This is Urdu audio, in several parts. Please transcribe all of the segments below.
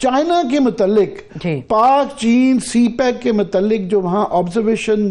چائنا کے متعلق پاک چین سی پیک کے متعلق جو وہاں آبزرویشن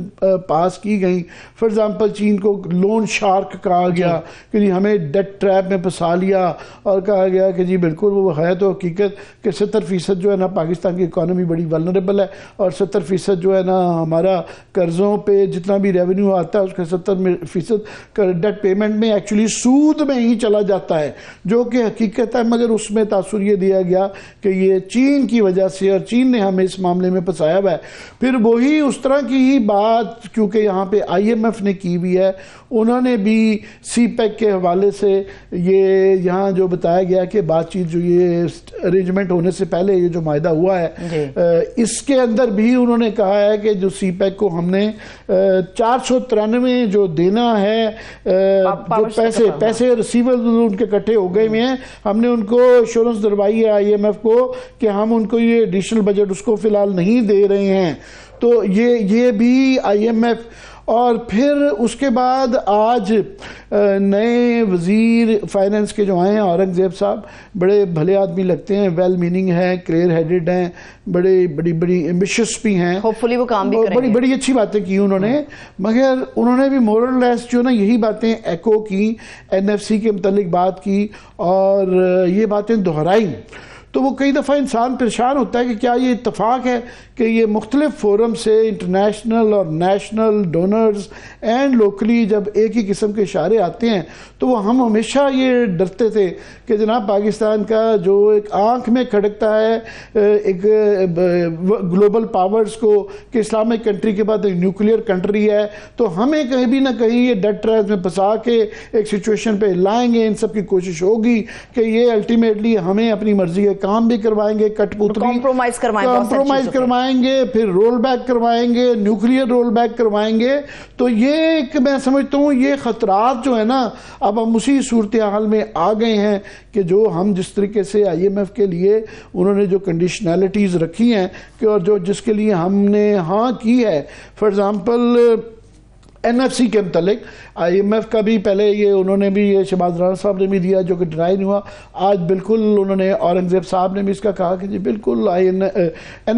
پاس کی گئی، فار ایگزامپل چین کو لون شارک کہا گیا کہ جی ہمیں ڈیٹ ٹریپ میں پھنسا لیا، اور کہا گیا کہ جی بالکل وہ ہے تو حقیقت کہ 70% جو ہے نا پاکستان کی اکانومی بڑی ولنریبل ہے، اور 70% جو ہے نا ہمارا قرضوں پہ جتنا بھی ریونیو آتا ہے اس کا 70% ڈیٹ پیمنٹ میں ایکچولی سود میں ہی چلا جاتا ہے، جو کہ حقیقت ہے، مگر اس میں تاثر یہ دیا گیا کہ یہ چین کی وجہ سے، اور چین نے ہمیں اس معاملے میں پھنسایا ہوا ہے۔ پھر وہی اس طرح کی ہی بات کیونکہ یہاں پہ آئی ایم ایف نے کی ہوئی ہے، انہوں نے بھی سی پیک کے حوالے سے یہ یہاں جو بتایا گیا کہ بات چیت جو یہ ارینجمنٹ ہونے سے پہلے یہ جو معاہدہ ہوا ہے اس کے اندر بھی انہوں نے کہا ہے کہ جو سی پیک کو ہم نے 493 جو دینا ہے جو پیسے ریسیول ان کے کٹھے ہو گئے ہیں، ہم نے ان کو ایشورنس دلوائی ہے آئی ایم ایف کو کہ ہم ان کو یہ ایڈیشنل بجٹ اس کو فی الحال نہیں دے رہے ہیں، تو یہ بھی آئی ایم ایف۔ اور پھر اس کے بعد آج نئے وزیر فائننس کے جو آئے ہیں اورنگزیب صاحب، بڑے بھلے آدمی لگتے ہیں، ویل میننگ ہیں، کلیئر ہیڈڈ ہیں، بڑی ایمبیشس بھی ہیں، ہوپفلی وہ کام بھی کریں گے، بڑی اچھی باتیں کی انہوں نے، مگر انہوں نے بھی مور اور لیس جو نا یہی باتیں ایکو کی، این ایف سی کے متعلق بات کی اور یہ باتیں دہرائی۔ تو وہ کئی دفعہ انسان پریشان ہوتا ہے کہ کیا یہ اتفاق ہے کہ یہ مختلف فورم سے انٹرنیشنل اور نیشنل ڈونرز اینڈ لوکلی جب ایک ہی قسم کے اشارے آتے ہیں تو وہ ہم ہمیشہ یہ ڈرتے تھے کہ جناب پاکستان کا جو ایک آنکھ میں کھڑکتا ہے ایک گلوبل پاورز کو کہ اسلامک کنٹری کے بعد ایک نیوکلیئر کنٹری ہے، تو ہمیں کہیں بھی نہ کہیں یہ ڈیٹ ٹریپ میں پھنسا کے ایک سچویشن پہ لائیں گے۔ ان سب کی کوشش ہوگی کہ یہ الٹیمیٹلی ہمیں اپنی مرضی کے کام بھی کروائیں گے، کٹ پوتری کمپرومائز کروائیں گے، پھر رول بیک کروائیں گے، نیوکلیئر رول بیک کروائیں گے۔ تو یہ ایک میں سمجھتا ہوں یہ خطرات جو ہے نا اب ہم اسی صورتحال میں آ گئے ہیں کہ جو ہم جس طریقے سے آئی ایم ایف کے لیے انہوں نے جو کنڈیشنلٹیز رکھی ہیں کہ اور جو جس کے لیے ہم نے ہاں کی ہے، for example N F C کے متعلق آئی ایم ایف کا بھی پہلے یہ انہوں نے بھی یہ شہباز رانا صاحب نے بھی دیا جو کہ ڈرائی نہیں ہوا، آج بالکل انہوں نے اورنگزیب صاحب نے بھی اس کا کہا کہ جی بالکل این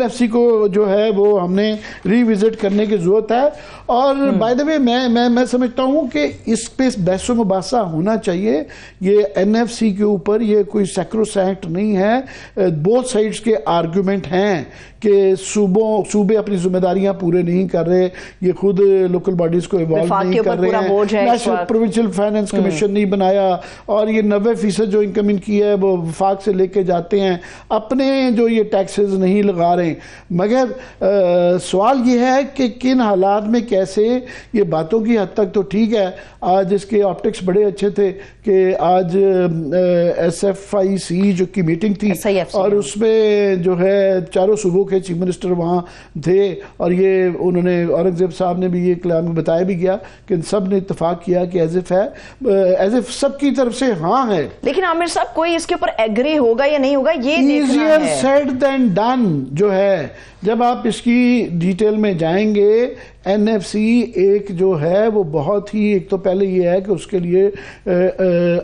ایف سی کو جو ہے وہ ہم نے ری وزٹ کرنے کی ضرورت ہے۔ اور بائی دا وے میں سمجھتا ہوں کہ اس پہ بحث و مباحثہ ہونا چاہیے، یہ این ایف سی کے اوپر یہ کوئی سیکروسینکٹ نہیں ہے، بوتھ سائڈز کے آرگومنٹ ہیں کہ صوبے اپنی ذمہ داریاں پورے نہیں کر رہے، یہ خود لوکل باڈیز کو ایوالو نہیں کر رہے ہیں، نیشنل پروونشل فائننس کمیشن نہیں بنایا، اور یہ 90% جو انکم ان کی ہے وہ وفاق سے لے کے جاتے ہیں، اپنے جو یہ ٹیکسز نہیں لگا رہے۔ مگر سوال یہ ہے کہ کن حالات میں کیسے، یہ باتوں کی حد تک تو ٹھیک ہے، آج اس کے آپٹکس بڑے اچھے تھے کہ آج ایس ایف آئی سی جو کی میٹنگ تھی اور اس میں جو ہے چاروں صوبوں کے چیف منسٹر وہاں تھے، اور یہ انہوں نے اورنگزیب صاحب نے بھی یہ کلام بتایا بھی گیا کہ سب نے اتفاق کیا کہ ایز اف سب کی طرف سے ہاں ہے۔ لیکن عامر صاحب کوئی اس کے اوپر ایگری ہوگا یا نہیں ہوگا یہ دیکھنا ہے۔ ایزیئر سیڈ دین ڈن جو ہے، جب آپ اس کی ڈیٹیل میں جائیں گے، این ایف سی ایک جو ہے وہ بہت ہی، ایک تو پہلے یہ ہے کہ اس کے لیے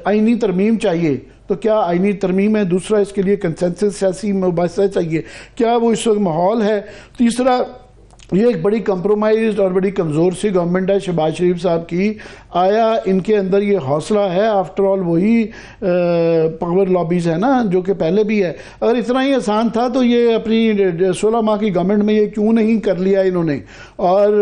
آئینی ترمیم چاہیے، تو کیا آئینی ترمیم ہے؟ دوسرا اس کے لیے کنسنسس سیاسی مباحثہ چاہیے، کیا وہ اس وقت ماحول ہے؟ تیسرا یہ ایک بڑی کمپرومائزڈ اور بڑی کمزور سی گورنمنٹ ہے شہباز شریف صاحب کی، آیا ان کے اندر یہ حوصلہ ہے؟ آفٹر آل وہی پاور لابیز ہے نا جو کہ پہلے بھی ہے۔ اگر اتنا ہی آسان تھا تو یہ اپنی 16 ماہ کی گورنمنٹ میں یہ کیوں نہیں کر لیا انہوں نے، اور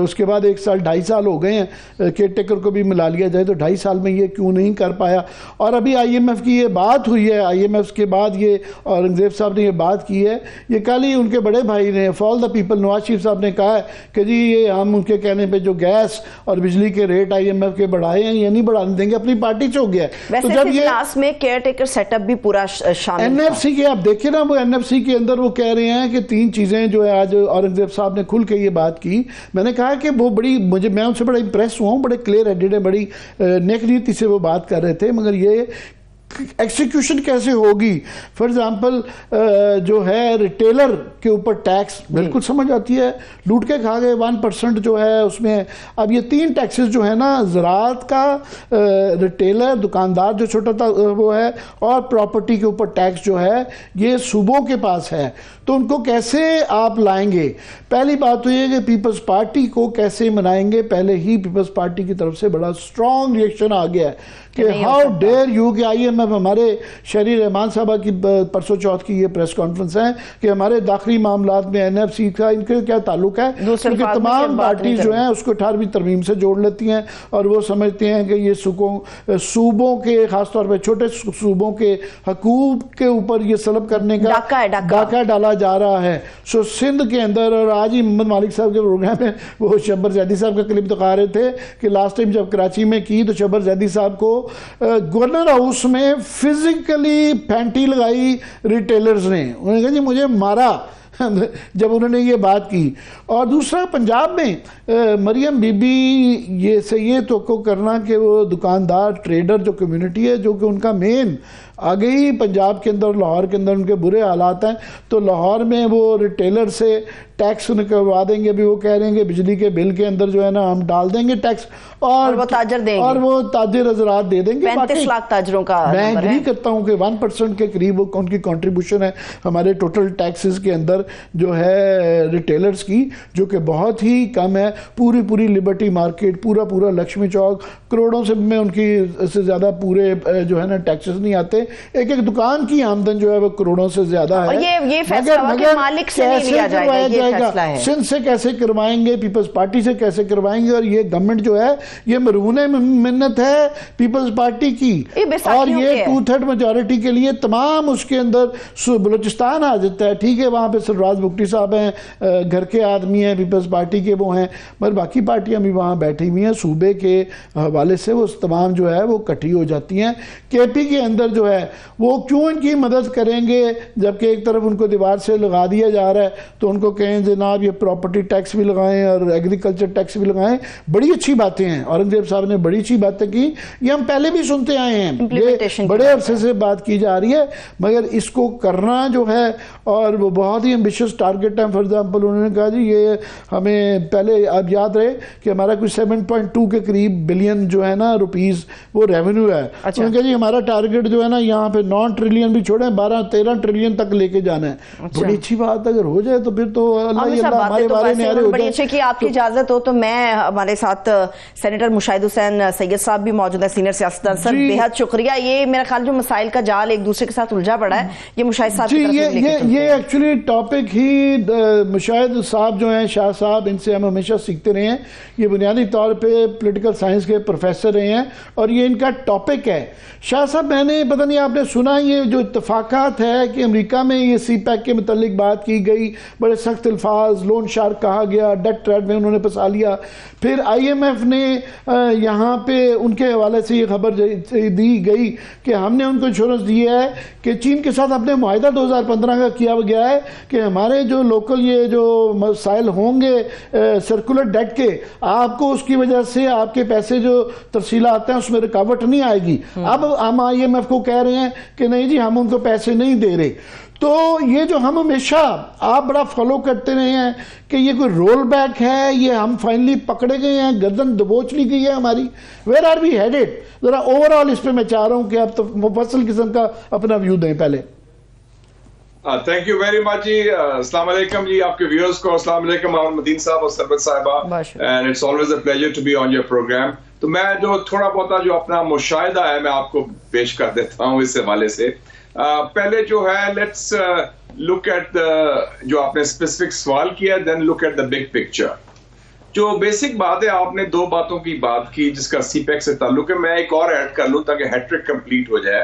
اس کے بعد 1 سال 2.5 سال ہو گئے ہیں، کیئر ٹیکر کو بھی ملا لیا جائے تو 2.5 سال میں یہ کیوں نہیں کر پایا؟ اور ابھی آئی ایم ایف کی یہ بات ہوئی ہے، آئی ایم ایف کے بعد یہ اورنگزیب صاحب نے یہ بات کی ہے، یہ کل ہی ان کے بڑے بھائی نے فال دا پیپل نواز شریف صاحب نے کہا ہے کہ جی یہ ہم ان کے کہنے پہ جو گیس اور بجلی کے ریٹ آئی ایم ایف کے بڑھائے ہیں یہ نہیں بڑھانے دیں گے، اپنی پارٹی سے ہو گیا ہے۔ ویسے جب یہ کلاس میں کیئر ٹیکر سیٹ اپ بھی پورا شامل این ایف سی کے آپ دیکھیں نا، وہ این ایف سی کے اندر وہ کہہ رہے ہیں کہ 3 چیزیں جو ہے، آج اورنگزیب صاحب نے کھل کے یہ بات کی، میں نے کہا کہ وہ بڑی میں ان سے بڑا امپریس ہوا ہوں، بڑے کلیئر ہیڈڈ ہے، بڑی نیک نیتی سے وہ بات کر رہے تھے، مگر یہ ایکسیکیوشن کیسے ہوگی. فار ایگزامپل جو ہے ریٹیلر کے اوپر ٹیکس بالکل سمجھ آتی ہے, لوٹ کے کھا گئے 1% جو ہے اس میں. اب یہ 3 ٹیکسز جو ہے نا, زراعت کا, ریٹیلر دکاندار جو چھوٹا تھا وہ ہے, اور پراپرٹی کے اوپر ٹیکس جو ہے یہ صوبوں کے پاس ہے. تو ان کو کیسے آپ لائیں گے؟ پہلی بات تو یہ کہ پیپلز پارٹی کو کیسے منائیں گے. پہلے ہی پیپلز پارٹی کی طرف سے بڑا سٹرونگ ریئیکشن آ گیا ہے کہ ہاؤ ڈیئر یو, کہ آئی ایم ایف, ہمارے شہری رحمان صاحبہ کی پرسوں چوتھ کی یہ پریس کانفرنس ہے کہ ہمارے داخلی معاملات میں این ایف سی کا ان کے کیا تعلق ہے, کیونکہ تمام پارٹی جو ہیں اس کو 18ویں ترمیم سے جوڑ لیتی ہیں اور وہ سمجھتے ہیں کہ یہ صوبوں کے, خاص طور پہ چھوٹے صوبوں کے حقوق کے اوپر یہ سلب کرنے کا ڈاکہ ڈالا جا رہا ہے. سو سندھ کے اندر, اور آج ہی محمد مالک صاحب کے پروگرام میں وہ شبر زیدی صاحب کا کلپ دکھا رہے تھے کہ لاسٹ ٹائم جب کراچی میں کی تو شبر زیدی صاحب کو گورنر ہاؤس میں فزیکلی پینٹی لگائی ریٹیلرز نے. انہوں نے کہا جی مجھے مارا جب انہوں نے یہ بات کی. اور دوسرا, پنجاب میں مریم بی بی یہ سے یہ توقع کرنا کہ وہ دکاندار ٹریڈر جو کمیونٹی ہے, جو کہ ان کا مین آگے ہی پنجاب کے اندر, لاہور کے اندر ان کے برے حالات ہیں, تو لاہور میں وہ ریٹیلر سے ٹیکس نکلوا دیں گے. ابھی وہ کہہ رہے ہیں کہ بجلی کے بل کے اندر جو ہے نا ہم ڈال دیں گے ٹیکس, اور وہ تاجر دیں گے, اور وہ تاجر حضرات دے دیں گے. 35 لاکھ تاجروں کا میں ایگری کرتا ہوں کہ 1% کے قریب ان کی کنٹریبیوشن ہے ہمارے ٹوٹل ٹیکسز کے اندر جو ہے ریٹیلرز کی, جو کہ بہت ہی کم ہے. پوری لبرٹی مارکیٹ, پورا لکشمی چوک, کروڑوں سے میں ان کی سے زیادہ پورے جو ہے نا ٹیکسز نہیں آتے. ایک دکان کی آمدن جو ہے وہ کروڑوں سے زیادہ ہے. یہ فیصلہ ہوا کہ مالک سے نہیں لیا جائے گا, یہ فیصلہ ہے. سندھ سے کیسے کروائیں گے, پیپلز پارٹی سے کیسے کروائیں گے؟ اور یہ گورنمنٹ جو ہے یہ مرہون منت ہے پیپلز پارٹی کی, اور یہ 2/3 میجورٹی کے لیے تمام اس کے اندر بلوچستان آ جاتا ہے. ٹھیک ہے, وہاں پہ سرفراز بگٹی صاحب ہیں, گھر کے آدمی ہیں, پیپلز پارٹی کے وہ ہیں, مگر باقی پارٹیاں بھی وہاں بیٹھی ہوئی ہیں. صوبے کے حوالے سے وہ تمام جو ہے وہ کٹھی ہو جاتی ہیں. کے پی کے اندر جو ہے وہ کیوں ان کی مدد کریں گے جبکہ ایک طرف ان کو دیوار سے لگا دیا جا رہا ہے, تو ان کو کہیں جناب یہ پراپرٹی ٹیکس بھی لگائیں اور ایگریکلچر ٹیکس بھی لگائیں. بڑی اچھی باتیں ہیں, اورنگزیب صاحب نے بڑی اچھی باتیں کی, یہ ہم پہلے بھی سنتے آئے ہیں, یہ بڑے عرصے سے بات کی جا رہی ہے, مگر اس کو کرنا جو ہے, اور وہ بہت ہی ایمبیشس ٹارگٹ ہے. فار ایگزامپل انہوں نے کہا جی یہ ہمیں پہلے اب یاد رہے کہ ہمارا کوئی 7.2 کے قریب بلین جو ہے نا روپیز وہ ریونیو ہے. انہوں نے کہا جی ہمارا ٹارگٹ جو ہے نا یہاں پہ 9 ٹریلین بھی چھوڑیں, 12-13 ٹریلین تک لے کے جانا ہے. بڑی اچھی بات اگر ہو جائے تو پھر تو اللہ ہمارے بارے نعرے ہو جائے. کہ آپ کی اجازت ہو تو میں, ہمارے ساتھ سینیٹر مشاہد حسین سید صاحب بھی موجود ہیں, سینئر سیاستدان. سر بہت شکریہ. یہ میرا خیال جو مسائل کا جال ایک دوسرے کے ساتھ الجھا پڑا ہے, یہ مشاہد صاحب کی طرف سے لے کے چلتے ہیں. یہ ایکچولی ٹاپک ہی مشاہد صاحب جو ہیں, شاہ صاحب, ان سے ہم ہمیشہ سیکھتے رہے ہیں. یہ بنیادی طور پہ پولیٹیکل سائنس کے پروفیسر رہے ہیں اور یہ ان کا ٹاپک ہے. شاہ صاحب, میں نے پتہ نہیں آپ نے سنا یہ جو اتفاقات ہے کہ امریکہ میں یہ سی پیک کے متعلق بات کی گئی, بڑے سخت الفاظ, لون شارک کہا گیا, ڈیٹ ٹریڈ میں انہوں نے پھنسا لیا. پھر آئی ایم ایف نے یہاں پہ ان کے حوالے سے یہ خبر دی گئی کہ ہم نے ان کو انشورنس دی ہے کہ چین کے ساتھ اپنے معاہدہ 2015 کا کیا گیا ہے کہ ہمارے جو لوکل یہ جو مسائل ہوں گے سرکولر ڈیٹ کے, آپ کو اس کی وجہ سے آپ کے پیسے جو ترسیلات ہیں اس میں رکاوٹ نہیں آئے گی. اب ہم آئی ایم ایف کو کہہ رہے ہیں کہ نہیں جی ہم ان کو پیسے نہیں دے رہے. تو یہ جو ہم ہمیشہ آپ بڑا فالو کرتے رہے ہیں کہ یہ کوئی رول بیک ہے, یہ ہم فائنلی پکڑے گئے ہیں, گردن دبوچ لی گئی ہے ہماری. Where are we headed? ذرا اوور آل اس پہ میں چاہ رہا ہوں کہ آپ تو مفصل قسم کا اپنا ویو دیں پہلے. تھینک یو ویری مچ جی. السلام علیکم جی آپ کے ویورز کو. السلام علیکم محمد مدین صاحب اور سربت صاحبہ, and it's always a pleasure to be on your programme. تو میں جو تھوڑا بہت جو اپنا مشاہدہ ہے میں آپ کو پیش کر دیتا ہوں اس حوالے سے. پہلے جو ہے لیٹس لک ایٹ جو آپ نے اسپیسیفک سوال کیا, then look at the big picture. جو بیسک بات ہے, آپ نے 2 باتوں کی بات کی جس کا سی پیک سے تعلق ہے. میں ایک اور ایڈ کر لوں تاکہ ہیٹرک کمپلیٹ ہو جائے.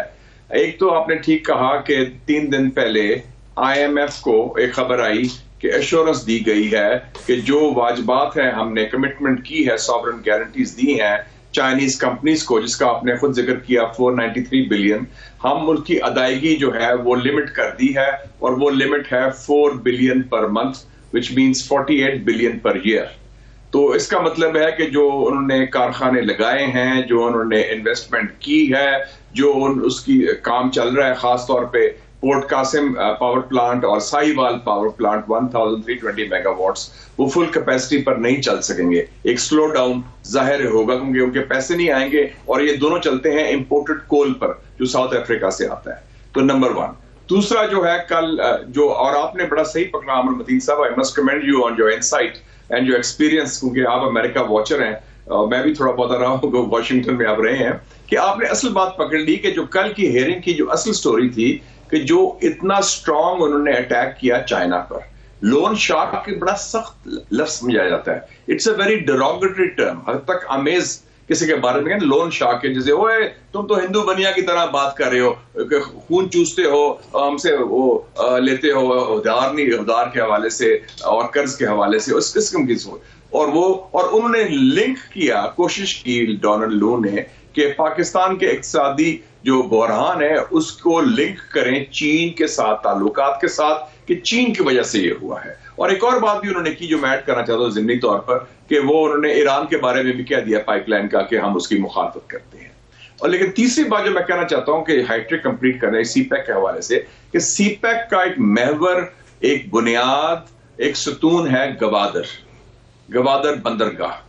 ایک تو آپ نے ٹھیک کہا کہ 3 دن پہلے آئی ایم ایف کو ایک خبر آئی کہ ایشورنس دی گئی ہے کہ جو واجبات ہیں ہم نے کمٹمنٹ کی ہے, ساورن گارنٹیز دی ہیں چائنیز کمپنیز کو, جس کا آپ نے خود ذکر کیا 493 بلین, ہم ملک کی ادائیگی جو ہے وہ لمٹ کر دی ہے, اور وہ لمٹ ہے 4 billion per month, which means 48 billion per year. تو اس کا مطلب ہے کہ جو انہوں نے کارخانے لگائے ہیں، جو انہوں نے انویسٹمنٹ کی ہے، جو اس کی کام چل رہا ہے، خاص طور پہ پورٹ قاسم پاور پلانٹ اور Sahiwal power plant 1320 megawatts, وہ فل کیپیسٹی پر نہیں چل سکیں گے. ایک سلو ڈاؤن ظاہر ہوگا کیونکہ ان کے پیسے نہیں آئیں گے، اور یہ دونوں چلتے ہیں امپورٹڈ کول پر جو ساؤتھ افریقہ سے آتا ہے. تو نمبر 1. دوسرا جو ہے کل جو، اور آپ نے بڑا صحیح پکڑا عامر متین صاحب، I must command you on your insight and your experience, کیونکہ آپ امریکہ واچر ہیں، میں بھی تھوڑا بہت رہا ہوں، واشنگٹن میں آپ رہے ہیں، کہ آپ نے اصل بات پکڑ لی کہ جو کل کی ہیئرنگ کی جو اصل سٹوری تھی کہ جو اتنا سٹرونگ انہوں نے اٹیک کیا چائنا پر. لون شارک کے بڑا سخت لفظ سمجھا جاتا ہے، it's a very derogatory term, حد تک امیز کسی کے بارے میں لون شارک ہے، جیسے اوے تم تو ہندو بنیا کی طرح بات کر رہے ہو، خون چوستے ہو، ہم سے وہ لیتے ہو ادار کے حوالے سے اور قرض کے حوالے سے، اس قسم کی سوچ. اور انہوں نے لنک کیا، کوشش کی ڈونلڈ لو نے کہ پاکستان کے اقتصادی جو بحران ہے اس کو لنک کریں چین کے ساتھ، تعلقات کے ساتھ، کہ چین کی وجہ سے یہ ہوا ہے. اور ایک اور بات بھی انہوں نے کی جو میں ایڈ کرنا چاہتا ہوں ضمنی طور پر، کہ وہ انہوں نے ایران کے بارے میں بھی کہہ دیا پائپ لائن کا کہ ہم اس کی مخالفت کرتے ہیں. اور لیکن تیسری بات جو میں کہنا چاہتا ہوں کہ ہائیٹرک کمپلیٹ کرنے سی پیک کے حوالے سے، کہ سی پیک کا ایک محور، ایک بنیاد، ایک ستون ہے گوادر بندرگاہ.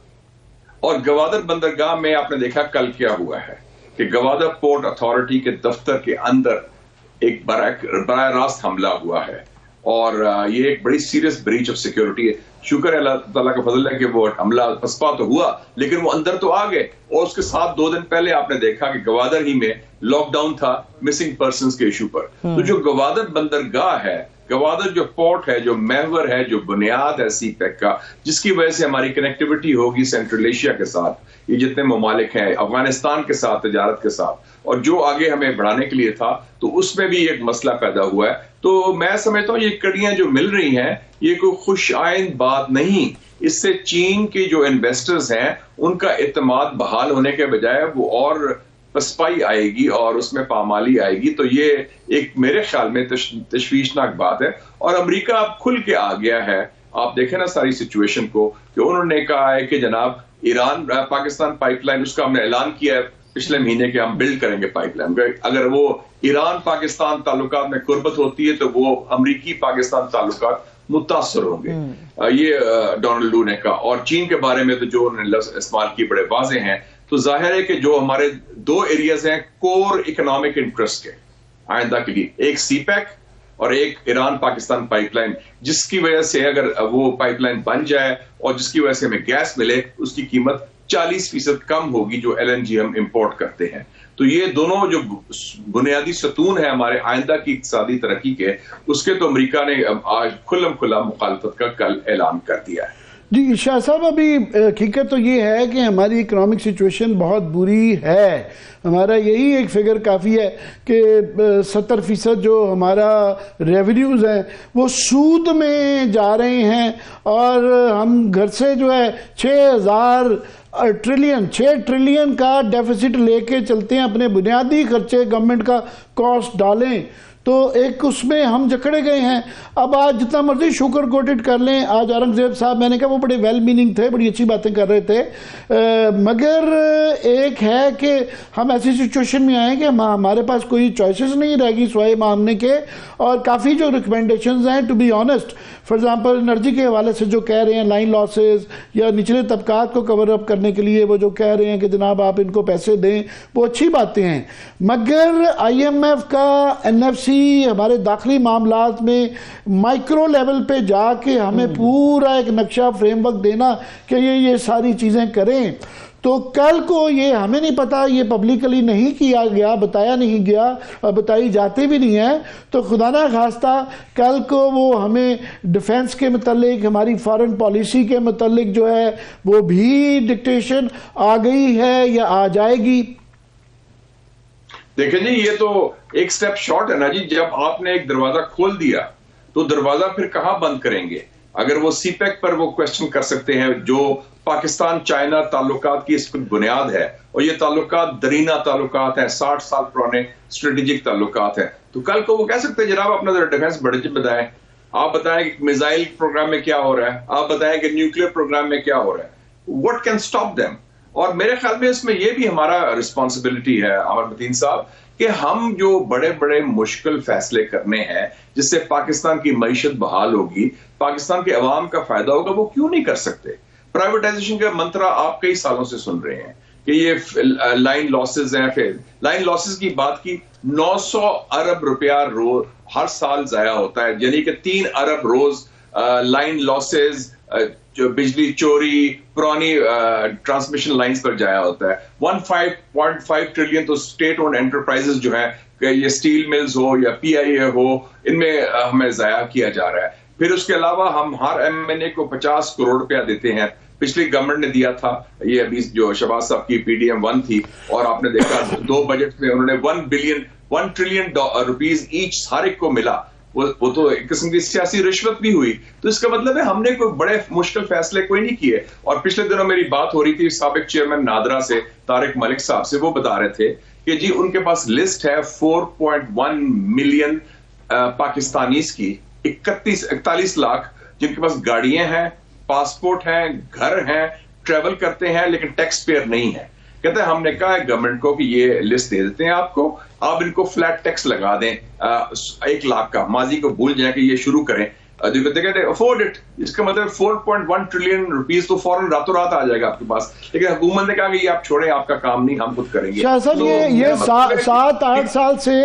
اور گوادر بندرگاہ میں آپ نے دیکھا کل کیا ہوا ہے کہ گوادر پورٹ اتھارٹی کے دفتر کے اندر ایک براہ راست حملہ ہوا ہے، اور یہ ایک بڑی سیریس بریچ آف سیکیورٹی ہے. شکر ہے اللہ تعالیٰ کا فضل ہے کہ وہ حملہ پسپا تو ہوا لیکن وہ اندر تو آ گئے. اور اس کے ساتھ 2 دن پہلے آپ نے دیکھا کہ گوادر ہی میں لاک ڈاؤن تھا مسنگ پرسنز کے ایشو پر. تو جو گوادر بندرگاہ ہے، گوادر جو پورٹ ہے، جو محور ہے، جو بنیاد ہے سی پیک کا، جس کی وجہ سے ہماری کنیکٹیوٹی ہوگی سینٹرل ایشیا کے ساتھ، یہ جتنے ممالک ہیں، افغانستان کے ساتھ، تجارت کے ساتھ، اور جو آگے ہمیں بڑھانے کے لیے تھا، تو اس میں بھی ایک مسئلہ پیدا ہوا ہے. تو میں سمجھتا ہوں یہ کڑیاں جو مل رہی ہیں یہ کوئی خوش آئند بات نہیں. اس سے چین کے جو انویسٹرز ہیں ان کا اعتماد بحال ہونے کے بجائے وہ اور پسپائی آئے گی اور اس میں پامالی آئے گی. تو یہ ایک میرے خیال میں تشویشناک بات ہے. اور امریکہ اب کھل کے آ گیا ہے، آپ دیکھیں نا ساری سچویشن کو، کہ انہوں نے کہا ہے کہ جناب ایران پاکستان پائپ لائن، اس کا ہم نے اعلان کیا ہے پچھلے مہینے کے، ہم بلڈ کریں گے پائپ لائن. اگر وہ ایران پاکستان تعلقات میں قربت ہوتی ہے تو وہ امریکی پاکستان تعلقات متاثر ہوں گے. یہ ڈونلڈ لو نے کہا. اور چین کے بارے میں تو جو انہوں نے لفظ استعمال کی بڑے واضح ہیں. تو ظاہر ہے کہ جو ہمارے 2 ایریاز ہیں کور اکنامک انٹرسٹ کے آئندہ کے لیے، ایک سی پیک اور ایک ایران پاکستان پائپ لائن، جس کی وجہ سے اگر وہ پائپ لائن بن جائے اور جس کی وجہ سے ہمیں گیس ملے، اس کی قیمت 40% کم ہوگی جو LNG ہم امپورٹ کرتے ہیں. تو یہ دونوں جو بنیادی ستون ہیں ہمارے آئندہ کی اقتصادی ترقی کے، اس کے تو امریکہ نے آج کھلم کھلا مخالفت کا کل اعلان کر دیا ہے. جی شاہ صاحب، ابھی حقیقت تو یہ ہے کہ ہماری اکنامک سچویشن بہت بری ہے. ہمارا یہی ایک فگر کافی ہے کہ 70% جو ہمارا ریونیوز ہیں وہ سود میں جا رہے ہیں، اور ہم گھر سے جو ہے 6 ٹریلین کا ڈیفیسٹ لے کے چلتے ہیں. اپنے بنیادی خرچے گورنمنٹ کا کاسٹ ڈالیں تو ایک اس میں ہم جکڑے گئے ہیں. اب آج جتنا مرضی شوگر کوٹڈ کر لیں، آج اورنگزیب صاحب، میں نے کہا وہ بڑے ویل میننگ تھے، بڑی اچھی باتیں کر رہے تھے، مگر ایک ہے کہ ہم ایسی سچویشن میں آئے کہ ہمارے پاس کوئی چوائسز نہیں رہ گی سوائے مانگنے کے. اور کافی جو ریکمنڈیشنز ہیں to be honest, for example energy کے حوالے سے جو کہہ رہے ہیں لائن لاسز یا نچلے طبقات کو کور اپ کرنے کے لیے وہ جو کہہ رہے ہیں کہ جناب آپ ان کو پیسے دیں، وہ اچھی باتیں ہیں. مگر IMF کا NFC ہمارے داخلی معاملات میں مائکرو لیول پہ جا کے ہمیں پورا ایک نقشہ فریم ورک دینا کہ یہ ساری چیزیں کریں. تو کل کو یہ ہمیں نہیں پتا، یہ پبلکلی نہیں کیا گیا، بتایا نہیں گیا اور بتائی جاتی بھی نہیں ہے. تو خدا نہ خواستہ کل کو وہ ہمیں ڈیفنس کے متعلق، ہماری فارن پالیسی کے متعلق جو ہے وہ بھی ڈکٹیشن آ گئی ہے یا آ جائے گی. دیکھیں جی، یہ تو ایک سٹیپ شارٹ ہے نا جی. جب آپ نے ایک دروازہ کھول دیا تو دروازہ پھر کہاں بند کریں گے؟ اگر وہ سی پیک پر وہ کوشچن کر سکتے ہیں جو پاکستان چائنا تعلقات کی اس پر بنیاد ہے، اور یہ تعلقات درینہ تعلقات ہیں، 60 سال پرانے اسٹریٹجک تعلقات ہیں، تو کل کو وہ کہہ سکتے ہیں جناب اپنا ڈیفینس بجٹ بتائیں، آپ بتائیں کہ میزائل پروگرام میں کیا ہو رہا ہے، آپ بتائیں کہ نیوکلیر پروگرام میں کیا ہو رہا ہے. what can stop them? اور میرے خیال میں اس میں یہ بھی ہمارا رسپانسبلٹی ہے عامر متین صاحب کہ ہم جو بڑے بڑے مشکل فیصلے کرنے ہیں جس سے پاکستان کی معیشت بحال ہوگی, پاکستان کے عوام کا فائدہ ہوگا, وہ کیوں نہیں کر سکتے؟ پرائیویٹائزیشن کا منترا آپ کئی سالوں سے سن رہے ہیں کہ یہ لائن لاسز ہیں. پھر لائن لاسز کی بات کی, 900 ارب روپیہ ہر سال ضائع ہوتا ہے, یعنی کہ 3 ارب روز لائن لاسز, جو بجلی چوری, پرانی ٹرانسمیشن لائنز پر جایا ہوتا ہے. 1.5 ٹریلین تو اسٹیٹ اونڈ انٹرپرائزز جو ہیں, کہ یہ اسٹیل ملز ہو یا پی آئی اے ہو, ان میں ہمیں ضائع کیا جا رہا ہے. پھر اس کے علاوہ ہم ہر ایم این اے کو 50 کروڑ روپیہ دیتے ہیں. پچھلی گورنمنٹ نے دیا تھا, یہ ابھی جو شہباز صاحب کی پی ڈی ایم 1 تھی, اور آپ نے دیکھا 2 بجٹ میں انہوں نے 1 ٹریلین روپیز ایچ ہر ایک کو ملا. وہ تو ایک قسم کی سیاسی رشوت بھی ہوئی. تو اس کا مطلب ہے ہم نے کوئی بڑے مشکل فیصلے کوئی نہیں کیے. اور پچھلے دنوں میری بات ہو رہی تھی سابق چیئرمین نادرا سے, طارق ملک صاحب سے, وہ بتا رہے تھے کہ جی ان کے پاس لسٹ ہے 4.1 ملین پاکستانیز کی, 41 لاکھ جن کے پاس گاڑیاں ہیں, پاسپورٹ ہیں, گھر ہیں, ٹریول کرتے ہیں, لیکن ٹیکس پیئر نہیں ہے. کہتے ہیں ہم نے کہا ہے گورنمنٹ کو کہ یہ لسٹ دے دیتے ہیں آپ کو, آپ ان کو فلیٹ ٹیکس لگا دیں 1 لاکھ کا, ماضی کو بھول جائیں کہ یہ شروع کریں. کہتے ہیں افورڈ اٹ. اس کا مطلب 4.1 ٹریلین روپیز تو فوراً راتوں رات آ جائے گا آپ کے پاس. لیکن حکومت نے کہا کہ یہ آپ چھوڑیں, آپ کا کام نہیں, ہم خود کریں گے. شاہ صاحب یہ 7-8 سال سے